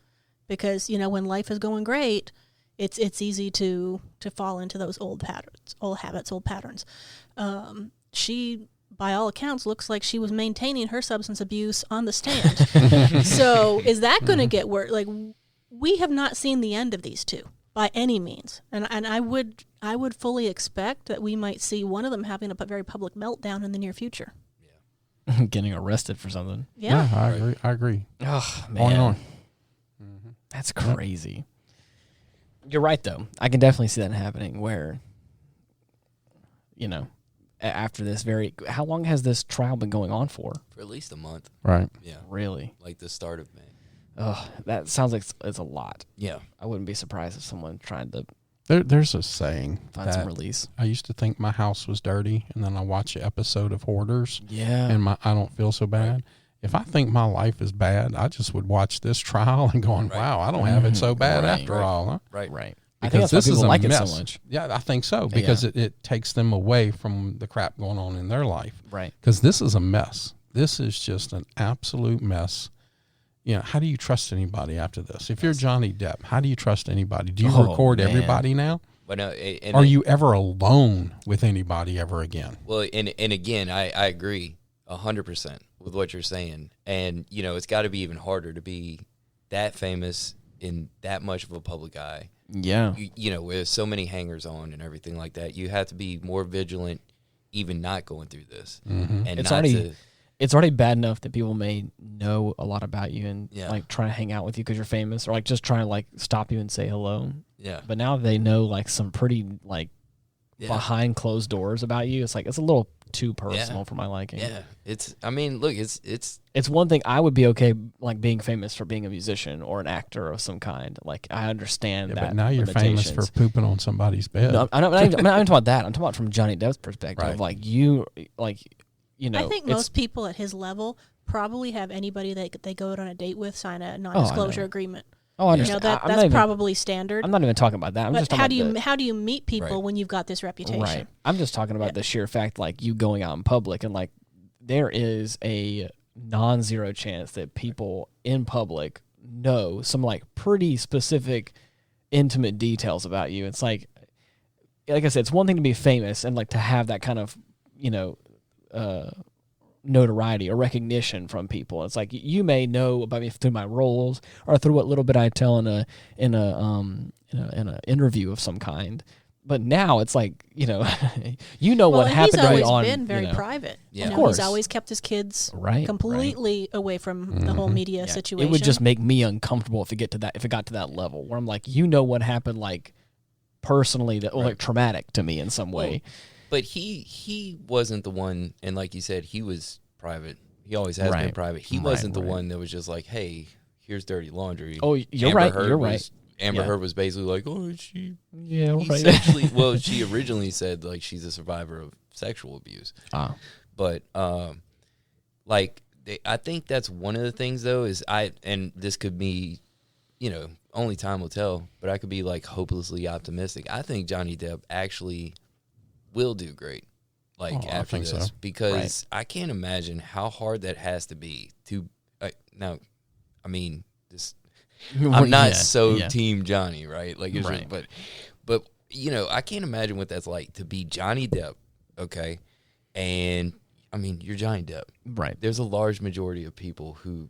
Because, when life is going great, it's easy to fall into those old patterns, old habits, old patterns. She, by all accounts, looks like she was maintaining her substance abuse on the stand. So is that going to get worse? Like, we have not seen the end of these two by any means, and I would fully expect that we might see one of them having a very public meltdown in the near future. Yeah, getting arrested for something. Yeah, I agree. Oh man, on. That's crazy. You're right, though. I can definitely see that happening. Where, after this how long has this trial been going on for? For at least a month. Right. Yeah. Really? Like the start of May. Oh, that sounds like it's a lot. Yeah. I wouldn't be surprised if someone tried to There's a saying find some release. I used to think my house was dirty, and then I watch an episode of Hoarders, Yeah, and I don't feel so bad. Right. If I think my life is bad, I just would watch this trial and going, wow, I don't have it so bad after all. Huh? Right. Right. Because I think that's this why people is a like mess. it so much. Yeah, I think so, because it takes them away from the crap going on in their life. Right. Because this is a mess. This is just an absolute mess. How do you trust anybody after this? If you're Johnny Depp, how do you trust anybody? Do you record everybody now? But no, Are you ever alone with anybody ever again? Well, and again, I agree 100% with what you're saying. And, it's got to be even harder to be that famous in that much of a public eye. Yeah. With so many hangers on and everything like that, you have to be more vigilant even not going through this. Mm-hmm. And it's already bad enough that people may know a lot about you and try to hang out with you because you're famous, or just try to stop you and say hello. Yeah. But now they know some pretty behind closed doors about you. It's it's a little too personal for my liking. Yeah. It's one thing I would be okay being famous for being a musician or an actor of some kind. I understand that. But now you're famous for pooping on somebody's bed. No, I'm not talking about that. I'm talking about from Johnny Depp's perspective. Right. I think most people at his level probably have anybody that they go out on a date with sign a non-disclosure agreement. Oh, I understand. That's probably standard. I'm not even talking about that. I'm just talking about how do you meet people when you've got this reputation? Right. I'm just talking about the sheer fact, you going out in public, and there is a non-zero chance that people in public know some pretty specific, intimate details about you. It's like I said, it's one thing to be famous and to have that kind of notoriety or recognition from people. It's you may know about me through my roles or through what little bit I tell in a interview of some kind. But now it's what happened to me on. He's always been very private. Yeah, of course. He's always kept his kids completely away from the whole media situation. It would just make me uncomfortable if it got to that level where I'm what happened personally that traumatic to me in some way. But he wasn't the one, and like you said, he was private. He always has been private. He wasn't the one that was just hey, here's dirty laundry. Oh, you're right. You're right. Amber Heard was basically she. Yeah, right. Essentially, well, she originally said she's a survivor of sexual abuse. But I think that's one of the things though is and this could be, only time will tell. But I could be hopelessly optimistic. I think Johnny Depp actually will do great after this because I can't imagine how hard that has to be to now. I mean, I'm not team Johnny, right? But I can't imagine what that's like to be Johnny Depp, okay? And I mean, you're Johnny Depp, right? There's a large majority of people who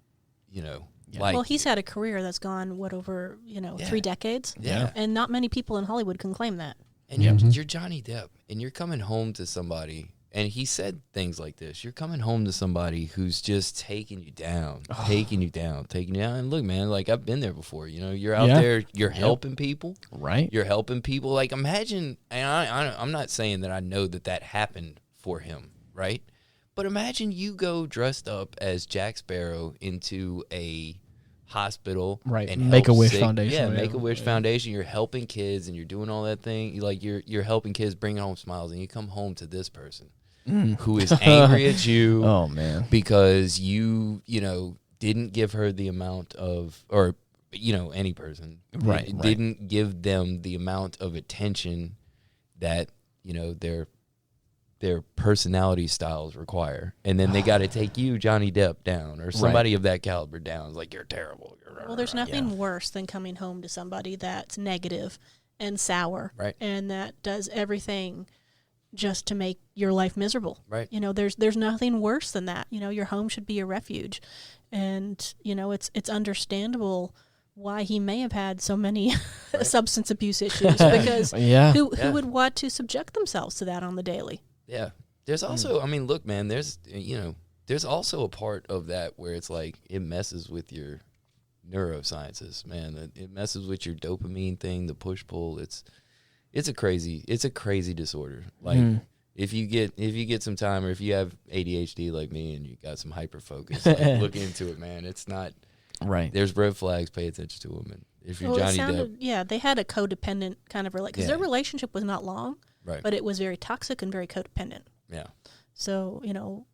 Yeah. like Well, he's had a career that's gone, over, Yeah. 3 decades. Yeah. And not many people in Hollywood can claim that. and you're Johnny Depp, and you're coming home to somebody. And he said things like this. You're coming home to somebody who's just taking you down. And look, man, like I've been there before. You're out there, you're helping people. Right. You're helping people. Like imagine, and I'm not saying that I know that happened for him, right? But imagine you go dressed up as Jack Sparrow into a hospital, Right. And Make-A-Wish help Foundation. Yeah, Yeah. Make-A-Wish Foundation. You're helping kids, and you're doing all that thing. You're helping kids, bringing home smiles, and you come home to this person who is angry at you. Oh man. Because you didn't give her the amount of, or any person, Right. didn't give them the amount of attention that their personality styles require, and then they got to take you, Johnny Depp, down, or somebody of that caliber down. It's like, you're terrible. Well, there's nothing worse than coming home to somebody that's negative and sour, Right. and that does everything just to make your life miserable. Right. There's nothing worse than that. Your home should be a refuge, and it's understandable why he may have had so many substance abuse issues, because who would want to subject themselves to that on the daily? Yeah. There's also, I mean, look, man, there's also a part of that where it's like it messes with your neurosciences, man. It messes with your dopamine thing, the push-pull. It's a crazy disorder. Like if you get some time, or if you have ADHD like me and you got some hyper focus, like, look into it, man. It's not right. There's red flags. Pay attention to them. And if you're Johnny Depp, they had a codependent kind of because their relationship was not long, right? But it was very toxic and very codependent. Yeah. So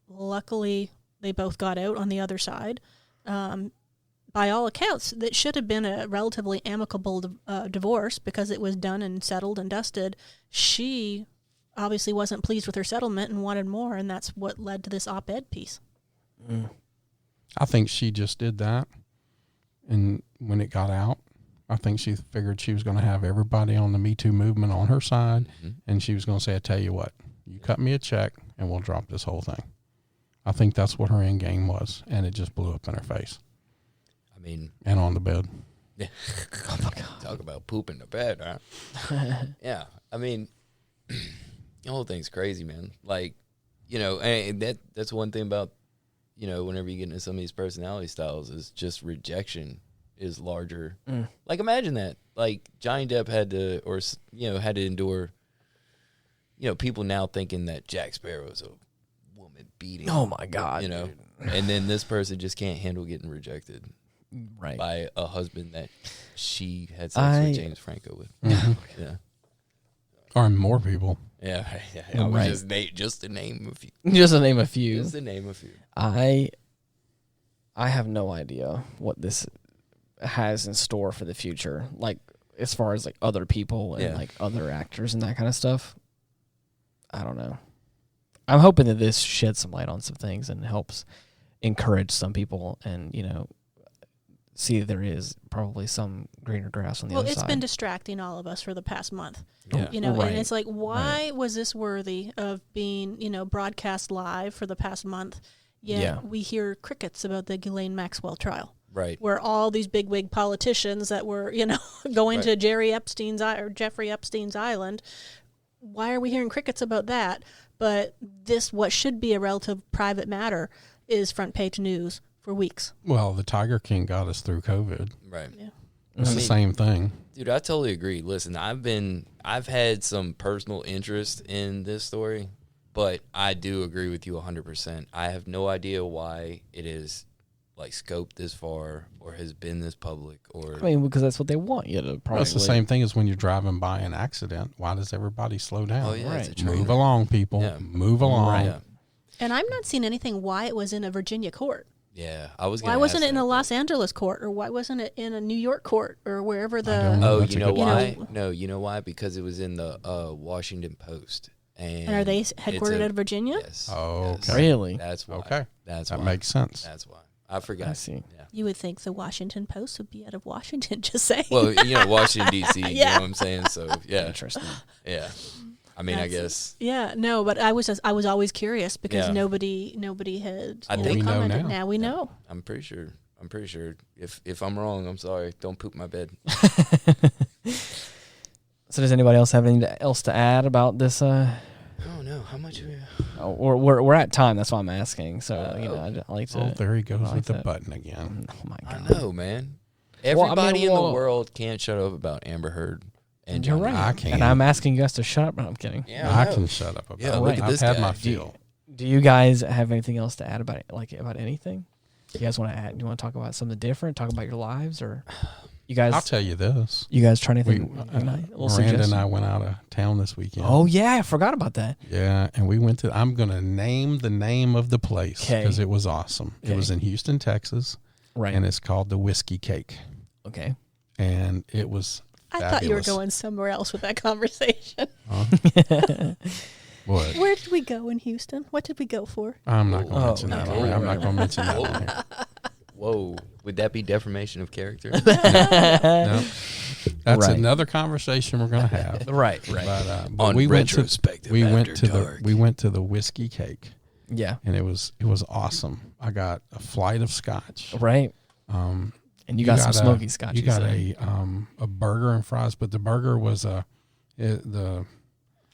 luckily they both got out on the other side. By all accounts, that should have been a relatively amicable divorce because it was done and settled and dusted. She obviously wasn't pleased with her settlement and wanted more, and that's what led to this op-ed piece. I think she just did that, and when it got out, I think she figured she was going to have everybody on the Me Too movement on her side, and she was going to say, I tell you what, you cut me a check, and we'll drop this whole thing. I think that's what her end game was, and it just blew up in her face. I mean, and on the bed. Yeah. Oh my God. Talk about poop in the bed, huh? Yeah. I mean, the whole thing's crazy, man. Like, and that's one thing about, whenever you get into some of these personality styles, is just rejection is larger. Like, imagine that. Like, Johnny Depp had to endure, people now thinking that Jack Sparrow is a woman beating. Oh my God. And then this person just can't handle getting rejected. Right. By a husband that she had sex with James Franco with. Yeah. Or more people. Yeah. Right. Just to name a few. Just to name a few. Just to name a few. I have no idea what this has in store for the future. Like, as far as like other people and like other actors and that kind of stuff. I don't know. I'm hoping that this sheds some light on some things and helps encourage some people and, see there is probably some greener grass on the other side. Well, it's been distracting all of us for the past month. Yeah. And it's like, why was this worthy of being, broadcast live for the past month? Yet we hear crickets about the Ghislaine Maxwell trial. Right. Where all these bigwig politicians that were, going to Jeffrey Epstein's island. Why are we hearing crickets about that? But this, what should be a relative private matter, is front page news for weeks. Well, the Tiger King got us through COVID. Right. Yeah. It's the same thing. Dude, I totally agree. Listen, I've had some personal interest in this story, but I do agree with you 100%. I have no idea why it is like scoped this far or has been this public, or because that's what they want you to probably. That's the same thing as when you're driving by an accident. Why does everybody slow down? Oh yeah, Right. it's a trailer. Move along, people. Yeah. Move along. Right. Yeah. And I'm not seeing anything why it was in a Virginia court. Yeah, I was. Why wasn't it in a Los Angeles court, or why wasn't it in a New York court, or wherever the? don't know. Oh, That's you a know good why? point. No, you know why? Because it was in the Washington Post. And And are they headquartered out of Virginia? Yes. Oh, yes. okay. Really? That's why. Okay. That's That why. makes sense. That's why. I forgot. I see. Yeah. You would think the Washington Post would be out of Washington. Just saying. Well, Washington D.C. You know Yeah. what I'm saying? So yeah, Interesting. yeah. I mean, I guess. Yeah, no, but I was always curious because Yeah. nobody had I think- we know commented. now. Now we know. I'm pretty sure I'm pretty sure. If I'm wrong, I'm sorry. Don't poop my bed. So does anybody else have anything else to add about this? I don't know. How much? We're at time. That's why I'm asking. So I like to. Oh, there he goes like with the that. button again. Oh my I god! know, man. Everybody in the world can't shut up about Amber Heard and You're Johnny right. I Depp. can. And I'm asking you guys to shut up. No, I'm kidding. Yeah, I know. can shut up about Yeah, it. look at this I've had guy. my feel. Do you guys have anything else to add about it? Like about anything? You guys want to add? You want to talk about something different? Talk about your lives, or you guys? I'll tell you this. You guys try We, anything? Miranda and I went out of town this weekend. Oh yeah, I forgot about that. Yeah, and we went to. I'm going to name the name of the place because it was awesome. Okay. It was in Houston, Texas, Right. and it's called the Whiskey Cake, Okay. and it was. I fabulous. thought you were going somewhere else with that conversation. What? Where did we go in Houston? What did we go for? I'm not going to mention no, that. no, on here. I'm no, not going to mention that. on here. Whoa, would that be defamation of character? No, that's Right. another conversation we're going to have. Right. But On we went to Retrospect we went After to Dark. the we went to the Whiskey Cake, Yeah. and it was awesome. I got a flight of scotch. Right. Um, And you got some smoky scotch. You got said. a burger and fries, but the burger was the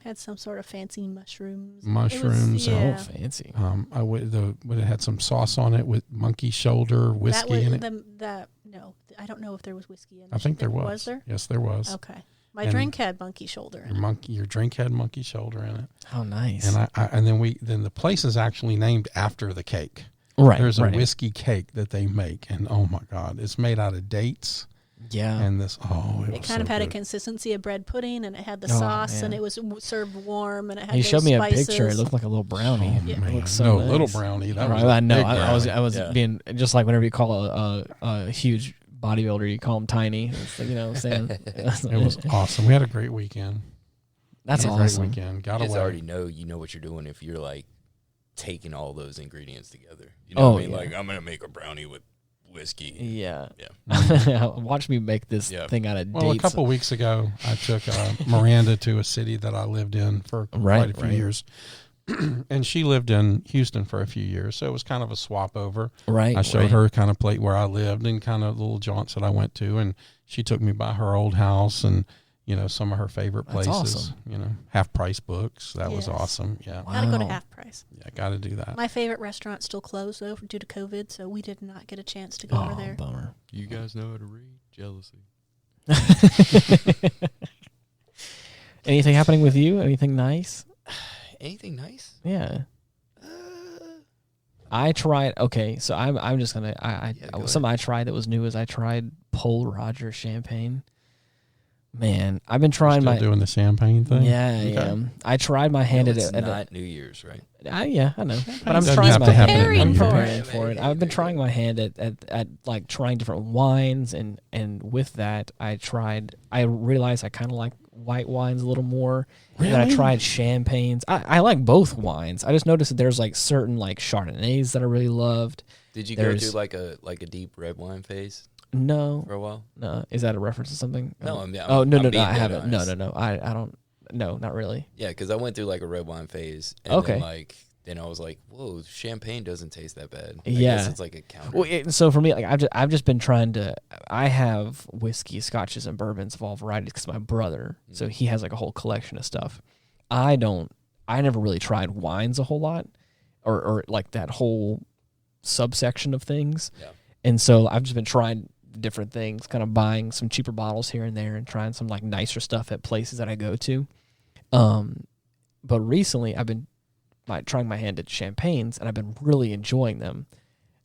Had some sort of fancy mushrooms. mushrooms. It was, Oh, yeah. fancy. But it had some sauce on it with monkey shoulder whiskey in it. No, I don't know if there was whiskey in it. I think there was. Was there? Yes, there was. Okay. My And drink had monkey shoulder in it. Your drink had monkey shoulder in it, Oh, nice. and then the place is actually named after the cake. right. There's a right. whiskey cake that they make, and oh my God, it's made out of dates. Yeah. And it It was kind of so had a good. consistency of bread pudding, and it had the Oh, sauce, and man. it was served warm, and it had You those showed me spices. a picture. It looked like a little brownie. Oh, Yeah. It man. looks so no, nice. little brownie. That was I know. big I was brownie. being just like whenever you call a huge bodybuilder, you call him tiny. It's like, you know what I'm saying? It was awesome. We had a great weekend. That's We had a awesome. Great weekend. Got You just away. already know you know what you're doing if you're like taking all those ingredients together. You know Oh, what I mean? yeah. Like I'm gonna make a brownie with whiskey. Yeah. Yeah. Watch me make this Yeah. thing out of Well, dates. a couple weeks ago, I took Miranda to a city that I lived in for quite a few years. And she lived in Houston for a few years, so it was kind of a swap over. Right. I showed her kind of plate where I lived and kind of little jaunts that I went to, and she took me by her old house and some of her favorite That's places. awesome. Half price books. That was Yes. awesome. Yeah, Gotta go to Wow. half price. yeah, got to do that. My favorite restaurant's still closed though due to COVID, so we did not get a chance to go over there. Bummer. You guys know how to read? Jealousy. Anything happening with you? Anything nice? Anything nice? Yeah. I tried. Okay, so I'm just gonna. go Something I tried that was new is I tried Pole Roger champagne. Man, I've been trying Still my. doing the champagne thing. Yeah, I Okay. am. I tried my hand No, at it's it. not New Year's, right? Yeah, I know. But I'm doesn't trying have my to happen hand. at New I'm Year's. preparing for it. I've been trying my hand at like trying different wines, and with that, I realized I kind of like white wines a little more. And then I Really? tried champagnes. I like both wines. I just noticed that there's like certain like Chardonnays that I really loved. Did you go There's- through like a deep red wine phase No, for a while? no. Is that a reference to something? No, Oh, I'm no, being no. I dead haven't. No, honest. no. I don't. No, not really. Yeah, because I went through like a red wine phase, and Okay. then I was like, whoa, champagne doesn't taste that bad. I Yeah. guess it's like a counter. Well, so for me, like I've just been trying to. I have whiskey, scotches, and bourbons of all varieties because my brother, so he has like a whole collection of stuff. I never really tried wines a whole lot, or like that whole subsection of things. Yeah. And so I've just been trying different things, kind of buying some cheaper bottles here and there, and trying some like nicer stuff at places that I go to. But recently I've been trying my hand at champagnes, and I've been really enjoying them.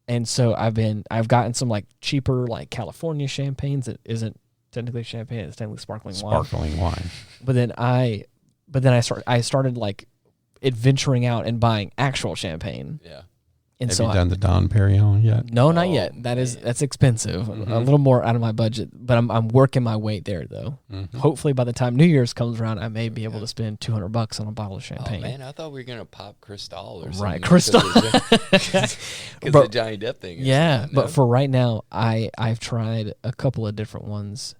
And so I've gotten some like cheaper like California champagnes that isn't technically champagne, it's technically sparkling wine. Sparkling wine. But then I started like adventuring out and buying actual champagne. Yeah. And Have so you done the Don Perignon yet? no, not Oh, yet. That's expensive. A Mhm. little more out of my budget, but I'm working my way there though. Mhm. Hopefully by the time New Year's comes around, I may be able to spend $200 on a bottle of champagne. Oh man, I thought we were gonna pop Cristal or something. Right, Cristal. Because But- the Johnny Depp thing. or Yeah, something, but no? for right now, I've tried a couple of different ones.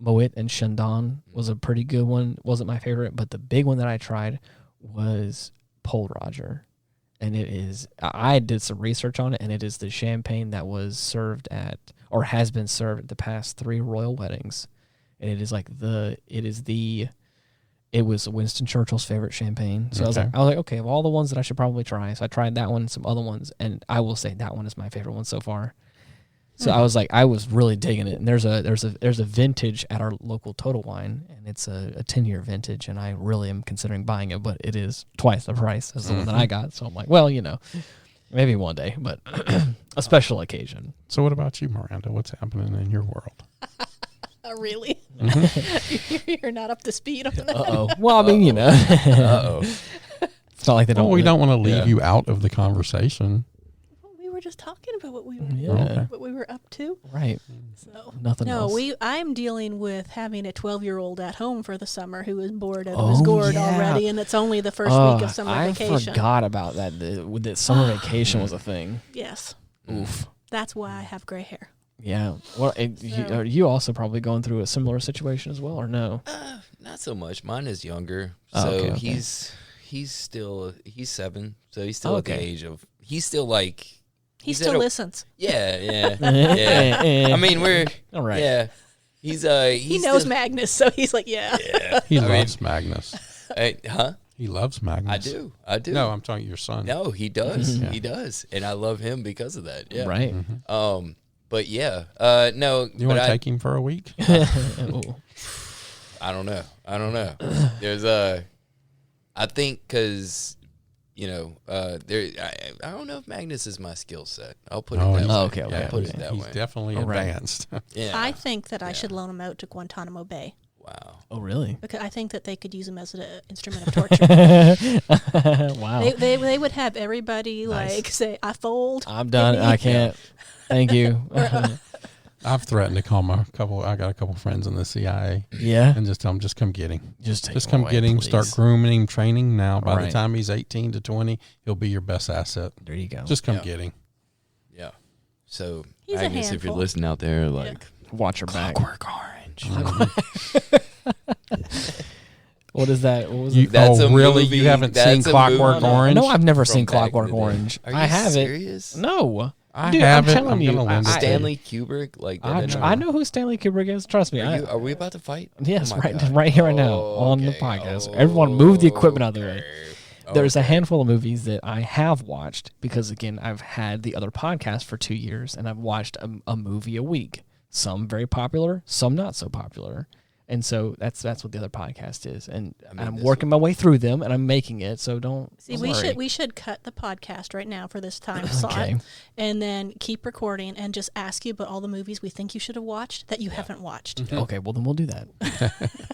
Moet and Chandon was a pretty good one. Wasn't my favorite, but the big one that I tried was Pole Roger, and it is. I did some research on it, and it is the champagne that was served at, or has been served at the past 3 royal weddings, and it is like it was Winston Churchill's favorite champagne. So I was like, okay, of all the ones that I should probably try. So I tried that one, some other ones, and I will say that one is my favorite one so far. So I was like, I was really digging it. And there's a vintage at our local Total Wine, and it's a 10-year vintage, and I really am considering buying it, but it is twice the price as the one that I got. So I'm like, well, maybe one day, but a special occasion. So what about you, Miranda? What's happening in your world? Really? You're not up to speed on that. Uh-oh. Well, I mean, Uh-oh. It's not like they don't. Well, we don't want to leave you out of the conversation. We were just talking about what we were what we were up to. Right. So Nothing else. I'm dealing with having a 12-year-old at home for the summer who is bored out of his gourd already, and it's only the first week of summer vacation. I forgot about that. That summer vacation was a thing. Yes. Oof. That's why I have gray hair. Yeah. Well, are you also probably going through a similar situation as well, or no? Not so much. Mine is younger, Oh, so okay. he's 7, so he's still at the age of he's still like He still listens. Yeah. I mean, we're all right. Yeah, he's he knows Magnus, so he's like, yeah. He loves Magnus. Huh? He loves Magnus. I do. No, I'm talking your son. No, he does. Yeah. He does, and I love him because of that. Yeah. Right. But yeah. No. You want to take him for a week? Ooh. I don't know. There's I think because I don't know if Magnus is my skill set. I'll put it that way. okay. I'll put it that He's way. definitely All right. advanced. Yeah. I think that I should loan him out to Guantanamo Bay Wow. Oh, really? because I think that they could use him as an instrument of torture. Wow. They would have everybody like say, "I fold." I'm done. I can't. Thank you. I've threatened to call I got a couple friends in the CIA Yeah. and just tell them, just come get him. Just Come get him, start grooming him, training now. By the Right. time he's 18 to 20, he'll be your best asset. There you go. Just come Yeah. get him. Yeah. So He's a Agnes, if you're handful. listening out there, like watch your back. Clockwork Orange. What is that? What was it? That's a really? movie. You haven't That's seen a Clockwork movie. Orange? No, I've never From seen back in Clockwork the day. Orange. Are you I have serious? it. No. I Dude, have I'm it. telling I'm you, gonna lend it to you. Stanley Kubrick, like I know who Stanley Kubrick is. Trust me. Are we about to fight? Yes, Oh my right, God. right here, right now, Oh, on the okay. podcast. Everyone, move the equipment out of the way. Okay. There's a handful of movies that I have watched because, again, I've had the other podcast for 2 years, and I've watched a movie a week. Some very popular, some not so popular. And so that's what the other podcast is. And I'm working my way through them, and I'm making it. So don't worry. We should cut the podcast right now for this time slot, Okay. and then keep recording and just ask you about all the movies we think you should have watched that you haven't watched. Okay, well then we'll do that.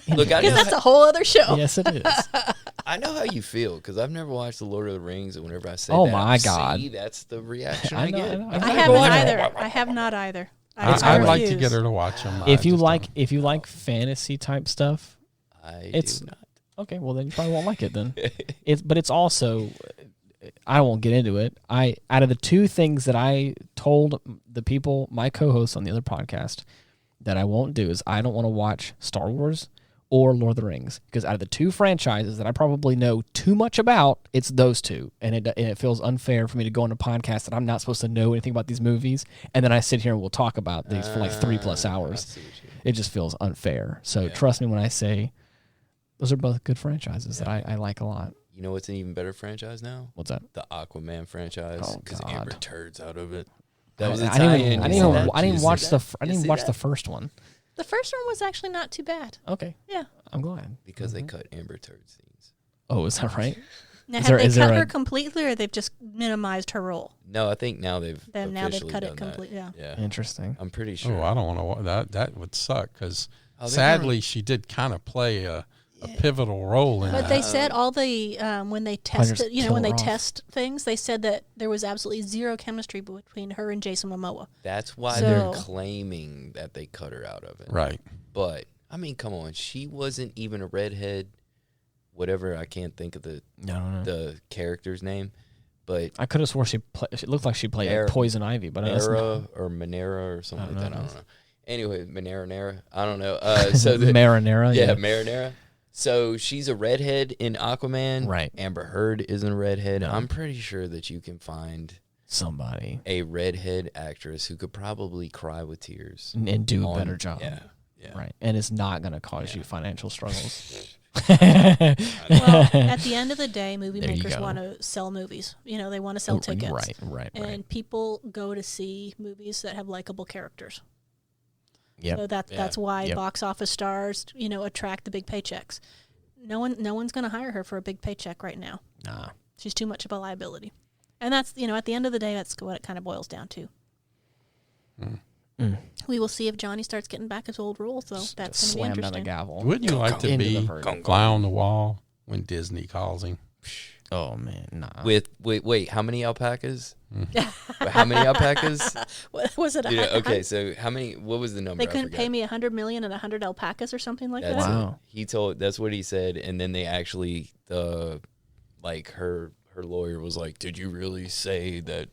Look, I Because know, that's a whole other show. Yes, it is. I know how you feel because I've never watched The Lord of the Rings, and whenever I say Oh that, my God. see, that's the reaction I I know, get. I know. I haven't either. I have not either. I'd like to refuse. get her to watch them. If you like fantasy type stuff, It's do not. Okay, well then you probably won't like it then. But it's also, I won't get into it. Out of the 2 things that I told the people, my co-hosts on the other podcast, that I won't do is I don't want to watch Star Wars or Lord of the Rings, because out of the 2 franchises that I probably know too much about, it's those 2, and it feels unfair for me to go on a podcast that I'm not supposed to know anything about these movies, and then I sit here and we'll talk about these for like 3+ hours. It just feels unfair. So trust me when I say those are both good franchises that I like a lot. You know what's an even better franchise now? What's that? The Aquaman franchise. Oh, Because God. Amber Turds out of it. That was I didn't even watch the. the first one. The first one was actually not too bad. Okay, Yeah. I'm glad. Because they cut Amber Turd scenes. Oh, is that right? Now, Is have there- they cut a- her completely, or they've just minimized her role? No, I think now they've Now they've officially cut it done that. completely. Yeah. Yeah, Interesting. I'm pretty sure. Oh, I don't want to. That would suck because Oh, they sadly she did kind of play a pivotal role in But that. they said all the when they tested, just when they kill her off. test things, they said that there was absolutely zero chemistry between her and Jason Momoa. That's why So- they're claiming that they cut her out of it. Right. But I mean, come on, she wasn't even a redhead. Whatever, I can't think of No. the character's name, but I could have swore she looked like she played Mara- Poison Ivy, but that's not. Mara or Manera or something like that. I don't know. Anyway, Marinara. I don't know. Marinara. Yeah, Marinara. So she's a redhead in Aquaman. Right. Amber Heard isn't a redhead. No. I'm pretty sure that you can find somebody a redhead actress who could probably cry with tears and do a better job. Yeah. Right. And it's not going to cause you financial struggles. Well, at the end of the day, movie There you makers go. want to sell movies. You know, they want to sell tickets. Right. And people go to see movies that have likable characters. Yep. So that's why Yep. box office stars, attract the big paychecks. No one's going to hire her for a big paycheck right now. Nah. She's too much of a liability. And that's, at the end of the day, that's what it kind of boils down to. We will see if Johnny starts getting back his old rules, though. That's going to be Slam down interesting. the gavel. Wouldn't you like to Into be the verdict. fly on the wall when Disney calls him? Oh man, nah. Wait, how many alpacas? How many alpacas? What was it? Okay, so how many? What was the number? They couldn't pay me $100 million and 100 alpacas or something like that. Wow. That's what he said, and then they actually her lawyer was like, "Did you really say that?"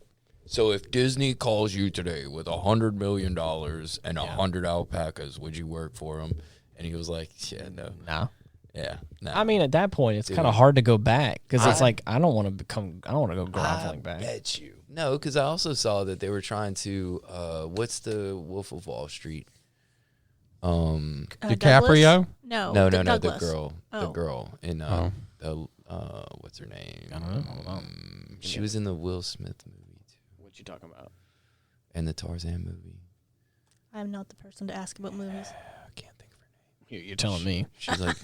So if Disney calls you today with $100 million and 100 alpacas, would you work for them? And he was like, "Yeah, no, Nah. yeah, no." I mean, at that point, it's Dude. kind of hard to go back because it's like I don't want to go groveling back. Bet you no, because I also saw that they were trying to. What's the Wolf of Wall Street? DiCaprio? No, No, Douglas. the girl in the what's her name? I don't know. She was in the Will Smith movie too, What you talking about? and the Tarzan movie. I'm not the person to ask about movies. I can't think of her name. You're telling me. She's like,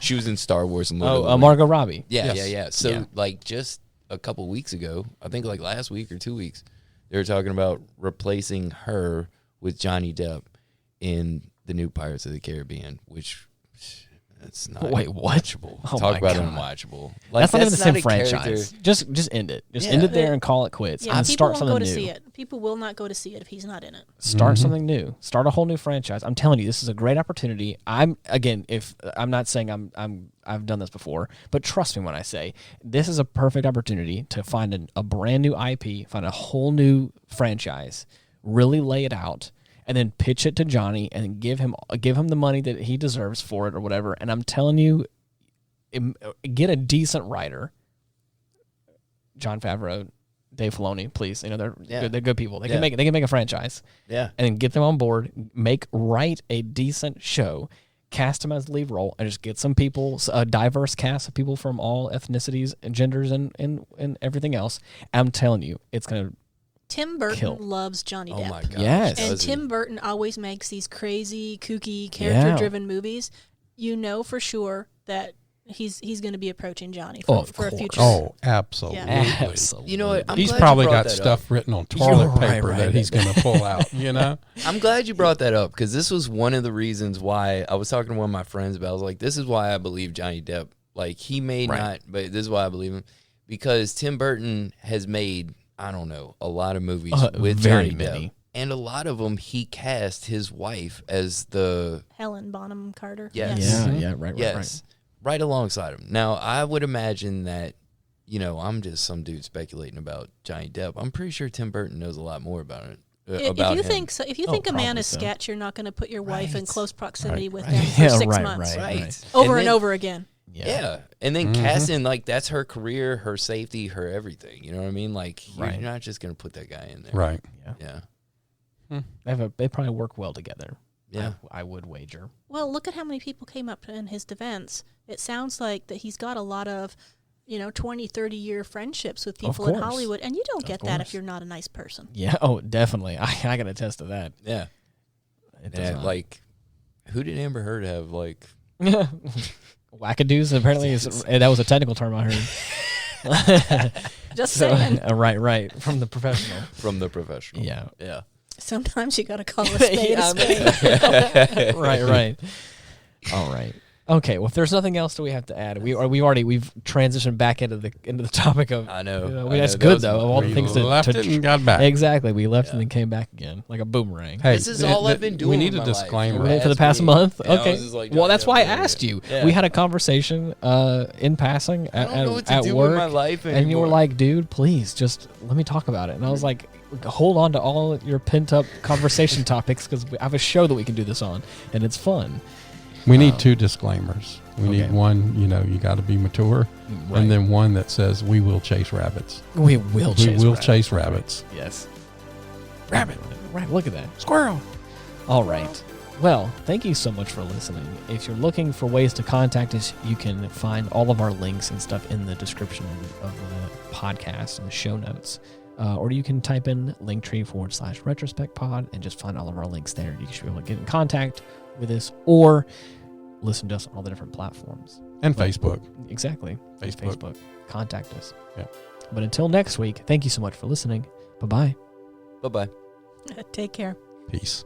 she was in Star Wars. And Margot Robbie. Yeah, Yes. yeah. So Yeah. like just a couple weeks ago, I think like last week or 2 weeks, they were talking about replacing her with Johnny Depp in the new Pirates of the Caribbean, which that's not Wait, what? watchable. Oh Talk my about God. unwatchable. That's not even the same a franchise. character. Just end it. Just end it there and call it quits. Yeah, and people start won't something go to new. see it. People will not go to see it if he's not in it. Start something new. Start a whole new franchise. I'm telling you, this is a great opportunity. If I'm not saying I've done this before, but trust me when I say this is a perfect opportunity to find a brand new IP, find a whole new franchise, really lay it out, and then pitch it to Johnny and give him the money that he deserves for it or whatever. And I'm telling you, get a decent writer. John Favreau, Dave Filoni, please. They're good people. They can make a franchise. Yeah. And then get them on board, write a decent show, cast them as lead role, and just get some people, a diverse cast of people from all ethnicities and genders and everything else. I'm telling you, it's gonna. Tim Burton Kill. loves Johnny Depp. Oh my god. Yes. And does he? Tim Burton always makes these crazy, kooky, character-driven movies. You know for sure that he's going to be approaching Johnny for a future. Oh, absolutely. Absolutely. You know what? I'm He's glad probably you brought got that stuff up. written on toilet Right, paper right. that he's going to pull out, you know? I'm glad you brought that up because this was one of the reasons why I was talking to one of my friends about. I was like, this is why I believe Johnny Depp. Like, he may not, but this is why I believe him. Because Tim Burton has made, I don't know, a lot of movies with very Johnny many. Depp. And a lot of them, he cast his wife as the... Helen Bonham Carter. Yes. Yeah, right. Right alongside him. Now, I would imagine that, I'm just some dude speculating about Johnny Depp. I'm pretty sure Tim Burton knows a lot more about it. If you think a man probably is so. sketch, you're not going to put your wife in close proximity with right. them for Yeah, 6 right, months. right. Over And and then- over again. Yeah. And then casting, like, that's her career, her safety, her everything. You know what I mean? Like, you're not just going to put that guy in there. Right. Yeah. They probably work well together. Yeah. I would wager. Well, look at how many people came up in his defense. It sounds like that he's got a lot of, 20, 30-year friendships with people in course. Hollywood, and you don't get that course. if you're not a nice person. Yeah. Oh, definitely. I can attest to that. Yeah. It does Yeah, not. like, who did Amber Heard have? Like, wackadoos. Apparently, that was a technical term I heard. Just saying. Right. From the professional. from The Professional. Yeah. Yeah. Sometimes you got to call a spade a Yeah, spade. right. All right. Okay. Well, if there's nothing else that we have to add, we've transitioned back into the topic of. I know. That's That good was though. Of all the We things left it and got back. Exactly. We left and then came back again like a boomerang. Hey, This is all I've been doing. We need with a my life. disclaimer. We're in for the past week. month. And I Okay. was just like, Well, that's why I yeah. asked you. Yeah. We had a conversation in passing I don't know what to at do work, with my life and you were anymore. like, "Dude, please just let me talk about it." And I was like, "Hold on to all your pent up conversation topics because I have a show that we can do this on, and it's fun." We need two disclaimers. We Okay. need one, you got to be mature, Right. and then one that says we will chase rabbits. we will chase We will rabbits. chase rabbits. Yes. Rabbit. Right. Look at that. Squirrel. All right. Well, thank you so much for listening. If you're looking for ways to contact us, you can find all of our links and stuff in the description of the podcast and the show notes. Or you can type in linktree/retrospect pod and just find all of our links there. You should be able to get in contact with us or listen to us on all the different platforms. And Facebook. Exactly. Facebook. Contact us. Yeah. But until next week, thank you so much for listening. Bye-bye. Bye-bye. Take care. Peace.